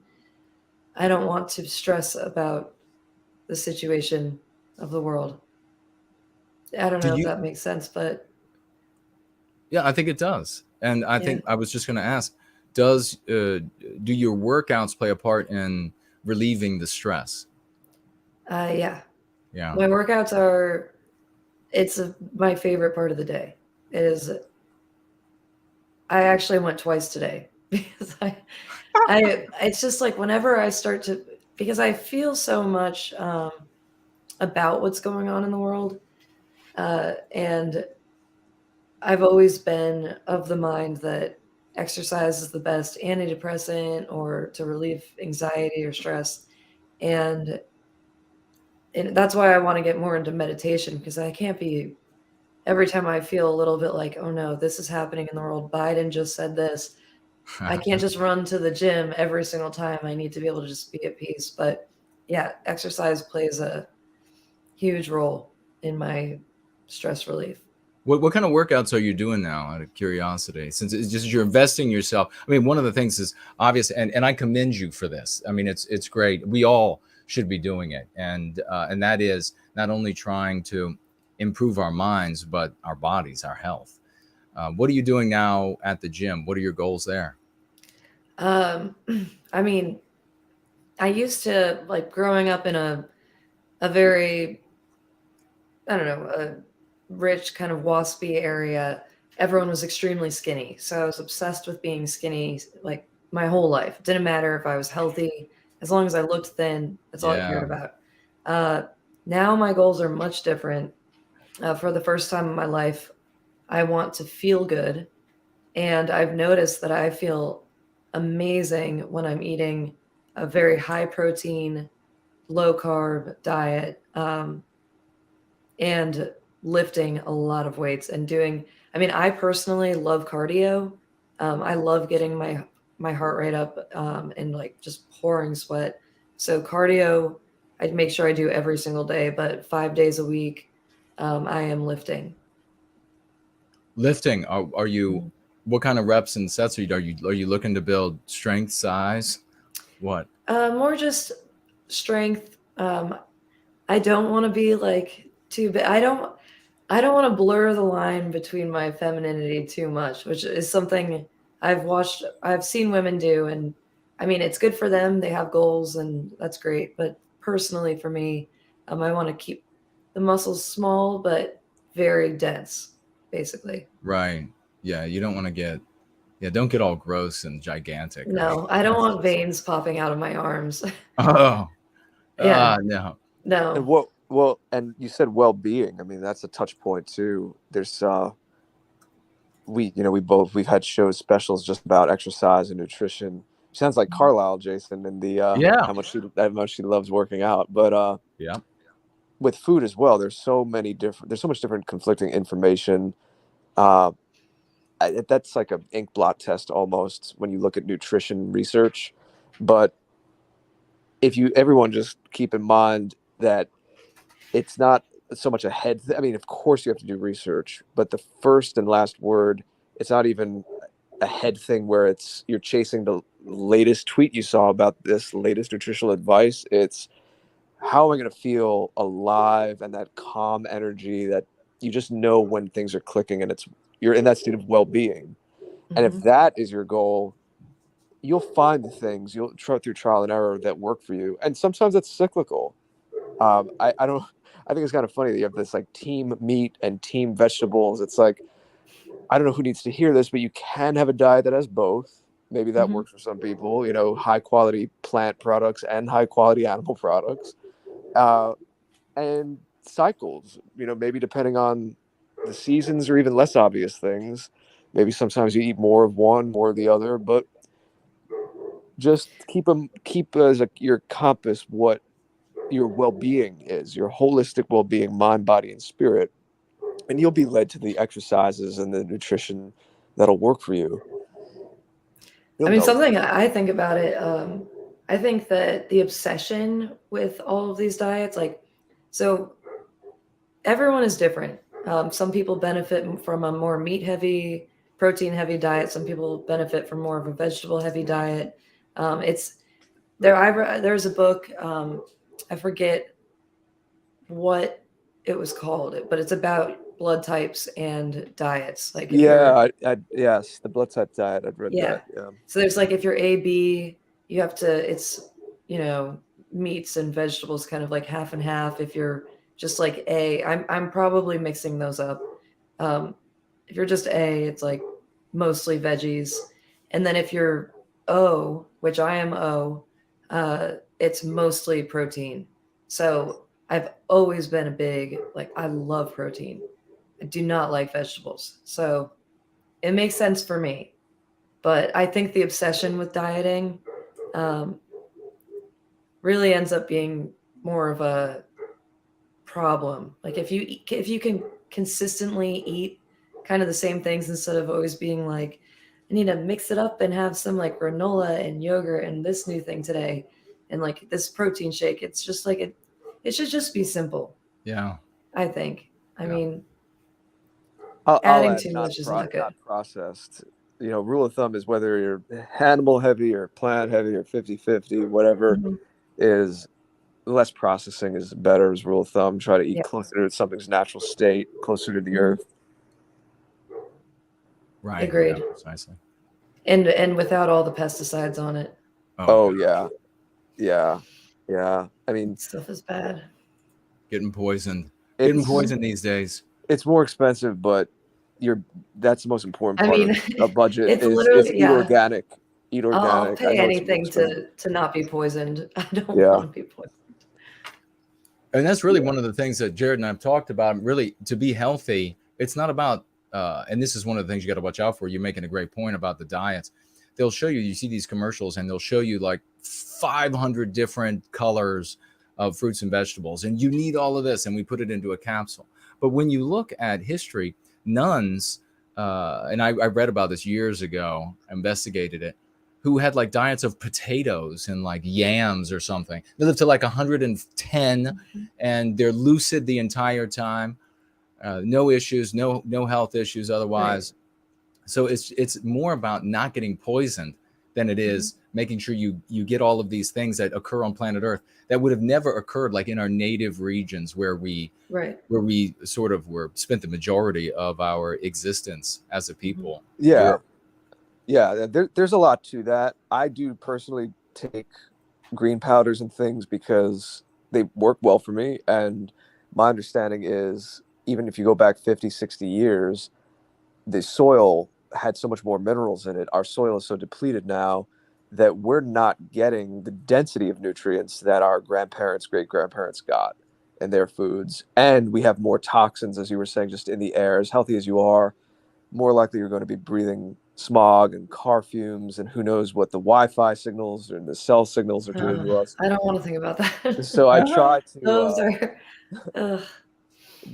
I don't want to stress about the situation of the world. I don't know if that makes sense, but yeah, I think it does. And I think I was just going to ask, do your workouts play a part in relieving the stress? Yeah. Yeah. My workouts are, my favorite part of the day. It is. I actually went twice today because it's just like whenever I start to, because I feel so much about what's going on in the world. And I've always been of the mind that exercise is the best antidepressant or to relieve anxiety or stress. And that's why I want to get more into meditation, because I can't be, every time I feel a little bit like, oh no, this is happening in the world, Biden just said this, I can't just run to the gym every single time. I need to be able to just be at peace. But yeah, exercise plays a huge role in my stress relief. What kind of workouts are you doing now, out of curiosity? Since it's just you're investing in yourself. I mean, one of the things is obvious, and I commend you for this. I mean, it's great. We all should be doing it, and that is not only trying to improve our minds, but our bodies, our health. What are you doing now at the gym? What are your goals there? I mean, I used to, like, growing up in a very, I don't know, a rich kind of waspy area, everyone was extremely skinny. So I was obsessed with being skinny like my whole life. It didn't matter if I was healthy, as long as I looked thin, that's all I cared about. Now my goals are much different. For the first time in my life, I want to feel good. And I've noticed that I feel amazing when I'm eating a very high protein, low carb diet, and lifting a lot of weights and doing, I mean, I personally love cardio. I love getting my heart rate up, and like just pouring sweat. So cardio, I'd make sure I do every single day, but 5 days a week, I am lifting. Lifting, are you, what kind of reps and sets are you looking to build strength, size? What? More just strength. I don't want to be like too big. I don't want to blur the line between my femininity too much, which is something I've seen women do. And I mean, it's good for them. They have goals and that's great. But personally for me, I want to keep the muscles small, but very dense, basically. Right. Yeah. You don't want to get, don't get all gross and gigantic. No, I don't want veins popping out of my arms. Oh, yeah. No. And and you said well-being. I mean, that's a touch point too. There's we've had shows specials just about exercise and nutrition. Sounds like Carlisle, Jason, and the how much she loves working out. But with food as well, there's so much different conflicting information. That's like an ink blot test almost when you look at nutrition research. But if everyone just keep in mind that it's not so much a head. I mean, of course you have to do research, but the first and last word, it's not even a head thing where you're chasing the latest tweet you saw about this latest nutritional advice. It's how am I going to feel alive and that calm energy that you just know when things are clicking and you're in that state of well-being. Mm-hmm. And if that is your goal, you'll find the things you'll try through trial and error that work for you. And sometimes it's cyclical. I think it's kind of funny that you have this like team meat and team vegetables. It's like, I don't know who needs to hear this, but you can have a diet that has both. Maybe that works for some people, high quality plant products and high quality animal products, and cycles, maybe depending on the seasons or even less obvious things. Maybe sometimes you eat more of one, more of the other, but just keep as your compass what your well-being is, your holistic well-being, mind, body, and spirit, and you'll be led to the exercises and the nutrition that'll work for you. Something I think about it, I think that the obsession with all of these diets, so everyone is different. Some people benefit from a more meat-heavy, protein-heavy diet. Some people benefit from more of a vegetable-heavy diet. There's a book, I forget what it was called, but it's about blood types and diets. Like Yes, the blood type diet. I've read that. Yeah. So there's like, if you're AB, you have to, it's, meats and vegetables kind of like half and half. If you're just like A, I'm probably mixing those up. If you're just A, it's like mostly veggies. And then if you're O, which I am O, it's mostly protein. So I've always been a big, I love protein. I do not like vegetables. So it makes sense for me. But I think the obsession with dieting really ends up being more of a problem. Like if you can consistently eat kind of the same things instead of always being like, I need to mix it up and have some like granola and yogurt and this new thing today and like this protein shake. It's just like it should just be simple. Yeah. I think. I mean, I'll adding add too much is not good. Not processed. Rule of thumb is whether you're animal heavy or plant heavy or 50-50, whatever is less processing is better as rule of thumb. Try to eat closer to something's natural state, closer to the earth. Right. Agreed. Yeah, precisely. And without all the pesticides on it. Oh yeah. I mean, stuff is bad. Getting poisoned these days. It's more expensive, but that's the most important part of a budget. It's is literally eat organic. Eat organic. I'll pay anything to not be poisoned. I don't want to be poisoned. And that's really one of the things that Jared and I've talked about. Really, to be healthy, it's not about, and this is one of the things you got to watch out for. You're making a great point about the diets. They'll show you see these commercials and they'll show you like 500 different colors of fruits and vegetables. And you need all of this. And we put it into a capsule. But when you look at history, nuns, and I read about this years ago, investigated it, who had like diets of potatoes and like yams or something. They live to like 110 and they're lucid the entire time. No issues, no health issues otherwise. Right. So it's more about not getting poisoned than it is making sure you get all of these things that occur on planet Earth that would have never occurred like in our native regions where we sort of spent the majority of our existence as a people. Yeah. There's a lot to that. I do personally take green powders and things because they work well for me. And my understanding is even if you go back 50, 60 years, the soil had so much more minerals in it. Our soil is so depleted now that we're not getting the density of nutrients that our grandparents, great-grandparents got in their foods. And we have more toxins, as you were saying, just in the air. As healthy as you are, more likely you're going to be breathing smog and car fumes and who knows what the Wi-Fi signals and the cell signals are doing to us. I don't want to think about that. So I try to... Those are...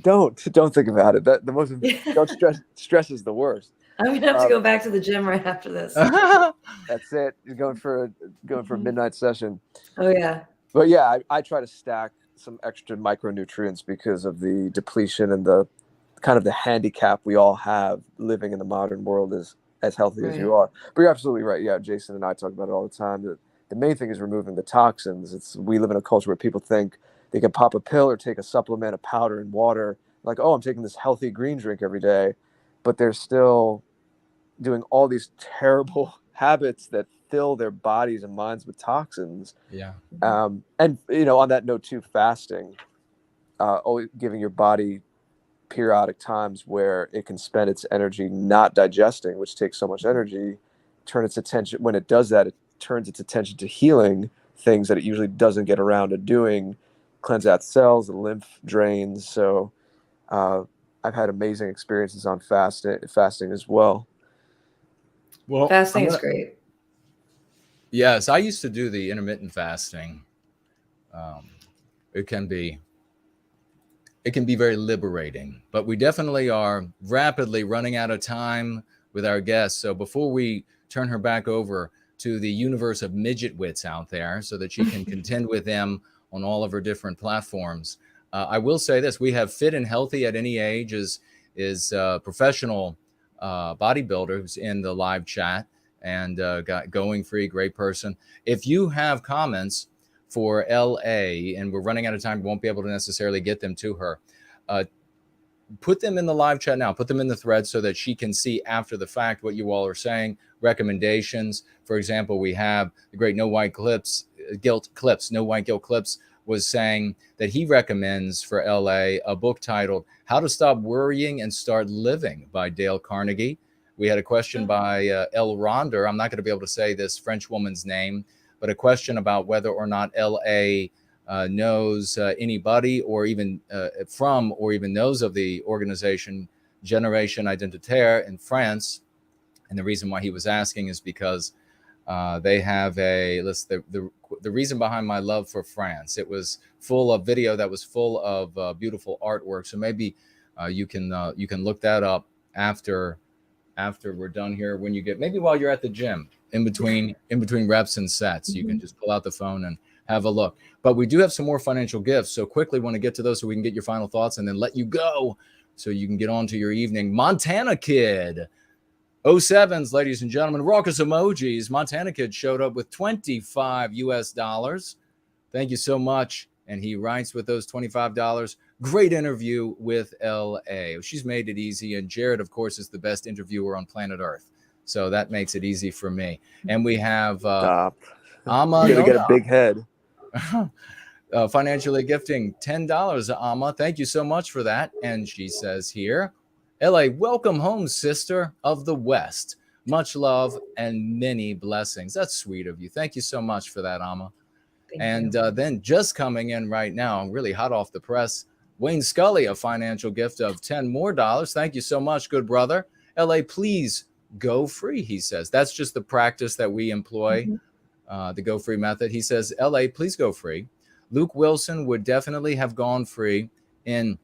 Don't think about it. Don't stress is the worst. I'm gonna have to go back to the gym right after this. That's it. You're going for a midnight session. Oh yeah. But yeah, I try to stack some extra micronutrients because of the depletion and the kind of the handicap we all have living in the modern world as healthy as you are. But you're absolutely right. Yeah, Jason and I talk about it all the time. That the main thing is removing the toxins. We live in a culture where people think they can pop a pill or take a supplement, a powder and water. Like, oh, I'm taking this healthy green drink every day. But they're still doing all these terrible habits that fill their bodies and minds with toxins. Yeah. And, on that note too, fasting, always giving your body periodic times where it can spend its energy not digesting, which takes so much energy, turn its attention. When it does that, it turns its attention to healing things that it usually doesn't get around to doing, cleanse out cells, the lymph drains. So I've had amazing experiences on fasting as well. Well, fasting is great. Yes, I used to do the intermittent fasting. It can be very liberating, but we definitely are rapidly running out of time with our guests. So before we turn her back over to the universe of midget wits out there so that she can contend with them on all of her different platforms, I will say this: we have Fit and Healthy at Any Age is professional bodybuilder who's in the live chat, and got Going Free, great person. If you have comments for LA, and we're running out of time, we won't be able to necessarily get them to her. Put them in the live chat now. Put them in the thread so that she can see after the fact what you all are saying. Recommendations, for example, we have the great No White Guilt Clips was saying that he recommends for LA a book titled How to Stop Worrying and Start Living by Dale Carnegie. We had a question by El Ronder. I'm not going to be able to say this French woman's name, but a question about whether or not LA knows anybody or even or even knows of the organization Generation Identitaire in France. And the reason why he was asking is because they have the reason behind my love for France. It was full of video that was full of beautiful artwork. So maybe you can look that up after we're done here. When you get, maybe while you're at the gym, in between reps and sets, you can just pull out the phone and have a look. But we do have some more financial gifts, so quickly want to get to those so we can get your final thoughts and then let you go so you can get on to your evening. Montana Kid 07s, ladies and gentlemen, raucous emojis. Montana Kid showed up with $25 US. Thank you so much. And he writes with those $25, great interview with LA. She's made it easy. And Jared, of course, is the best interviewer on planet Earth. So that makes it easy for me. And we have Stop. Amma. You're gonna get a big head. Financially gifting $10, Amma. Thank you so much for that. And she says here, LA, welcome home, sister of the West. Much love and many blessings. That's sweet of you. Thank you so much for that, Amma. And then just coming in right now, really hot off the press, Wayne Scully, a financial gift of $10 more. Thank you so much, good brother. LA, please go free, he says. That's just the practice that we employ, the go free method. He says, LA, please go free. Luke Wilson would definitely have gone free in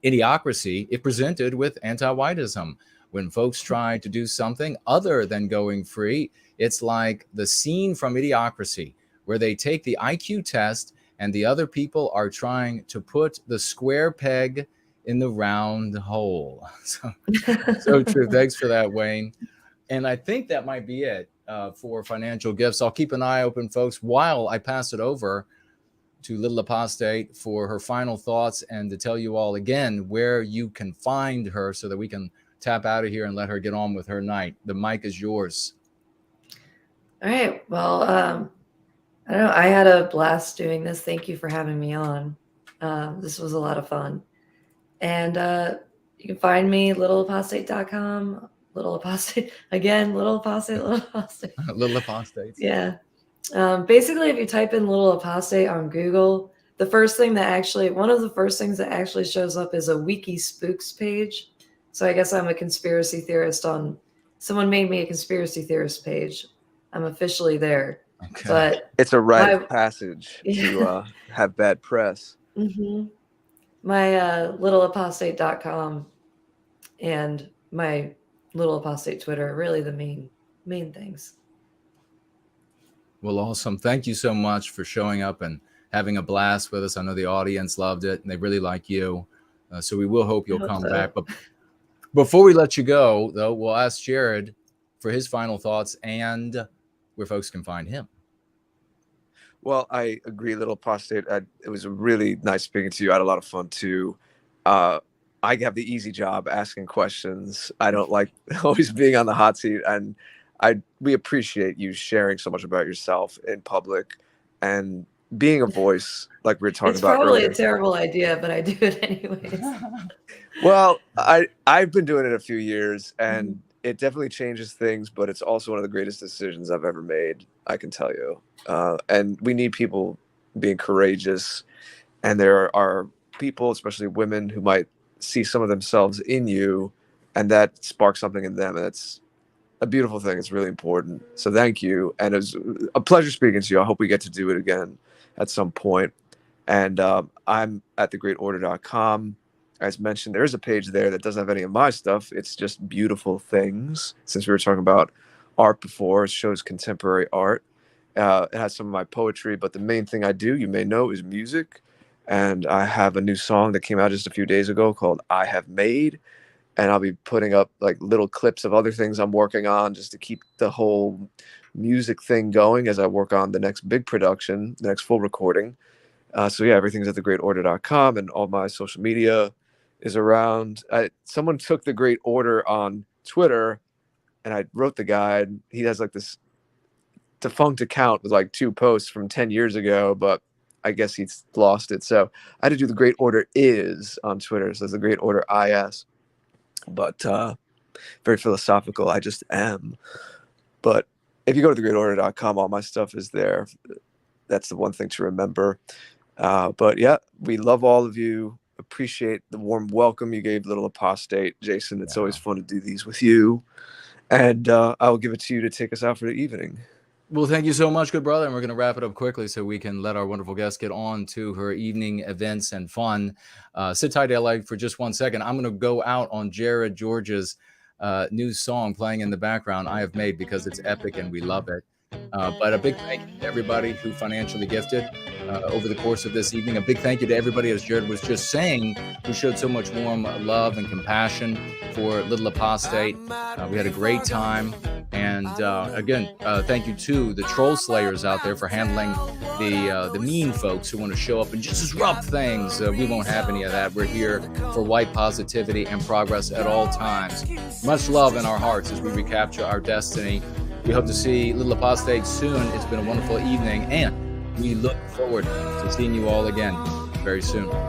Idiocracy if presented with anti-whiteism. When folks try to do something other than going free, it's like the scene from Idiocracy where they take the IQ test and the other people are trying to put the square peg in the round hole. So true. Thanks for that, Wayne. And I think that might be it for financial gifts. I'll keep an eye open, folks, while I pass it over to Little Apostate for her final thoughts and to tell you all again where you can find her so that we can tap out of here and let her get on with her night. The mic is yours. All right. Well, I don't know. I had a blast doing this. Thank you for having me on. This was a lot of fun. And you can find me littleapostate.com. Little Apostate again. Little Apostate. Little Apostate. Little Apostate. Yeah. Basically, if you type in Little Apostate on Google, one of the first things that actually shows up is a Wiki Spooks page. So I guess I'm a conspiracy theorist someone made me a conspiracy theorist page. I'm officially there. Okay. But it's a rite of passage to have bad press. Mm-hmm. My littleapostate.com and my Little Apostate Twitter are really the main things. Well, awesome. Thank you so much for showing up and having a blast with us. I know the audience loved it and they really like you. So we will hope you'll come back. But before we let you go, though, we'll ask Jared for his final thoughts and where folks can find him. Well, I agree, Little Apostate. It was a really nice speaking to you. I had a lot of fun too. I have the easy job asking questions. I don't like always being on the hot seat, and we appreciate you sharing so much about yourself in public and being a voice like we were talking about earlier. It's probably a terrible idea, but I do it anyways. Well, I've been doing it a few years, and it definitely changes things, but it's also one of the greatest decisions I've ever made, I can tell you. And we need people being courageous. And there are people, especially women, who might see some of themselves in you, and that sparks something in them. And it's a beautiful thing. It's really important. So thank you. And it was a pleasure speaking to you. I hope we get to do it again at some point. And I'm at thegreatorder.com. As mentioned, there is a page there that doesn't have any of my stuff. It's just beautiful things. Since we were talking about art before, it shows contemporary art. It has some of my poetry, but the main thing I do, you may know, is music. And I have a new song that came out just a few days ago called I Have Made. And I'll be putting up like little clips of other things I'm working on just to keep the whole music thing going as I work on the next big production, the next full recording. So yeah, everything's at thegreatorder.com, and all my social media is around. Someone took The Great Order on Twitter, and I wrote the guy, and he has like this defunct account with like 2 posts from 10 years ago, but I guess he's lost it. So I had to do The Great Order is on Twitter. So it's The Great Order IS. But very philosophical. I just am. But if you go to thegreatorder.com, all my stuff is there. That's the one thing to remember. But yeah, we love all of you. Appreciate the warm welcome you gave Little Apostate. Jason, it's always fun to do these with you. And I will give it to you to take us out for the evening. Well, thank you so much, good brother. And we're going to wrap it up quickly so we can let our wonderful guest get on to her evening events and fun. Sit tight, LA, for just 1 second. I'm going to go out on Jared George's new song playing in the background, I Have Made, because it's epic and we love it. But a big thank you to everybody who financially gifted over the course of this evening. A big thank you to everybody, as Jared was just saying, who showed so much warm love and compassion for Little Apostate. We had a great time. And again, thank you to the troll slayers out there for handling the mean folks who want to show up and just disrupt things. We won't have any of that. We're here for white positivity and progress at all times. Much love in our hearts as we recapture our destiny. We hope to see Little Apostate soon. It's been a wonderful evening, and we look forward to seeing you all again very soon.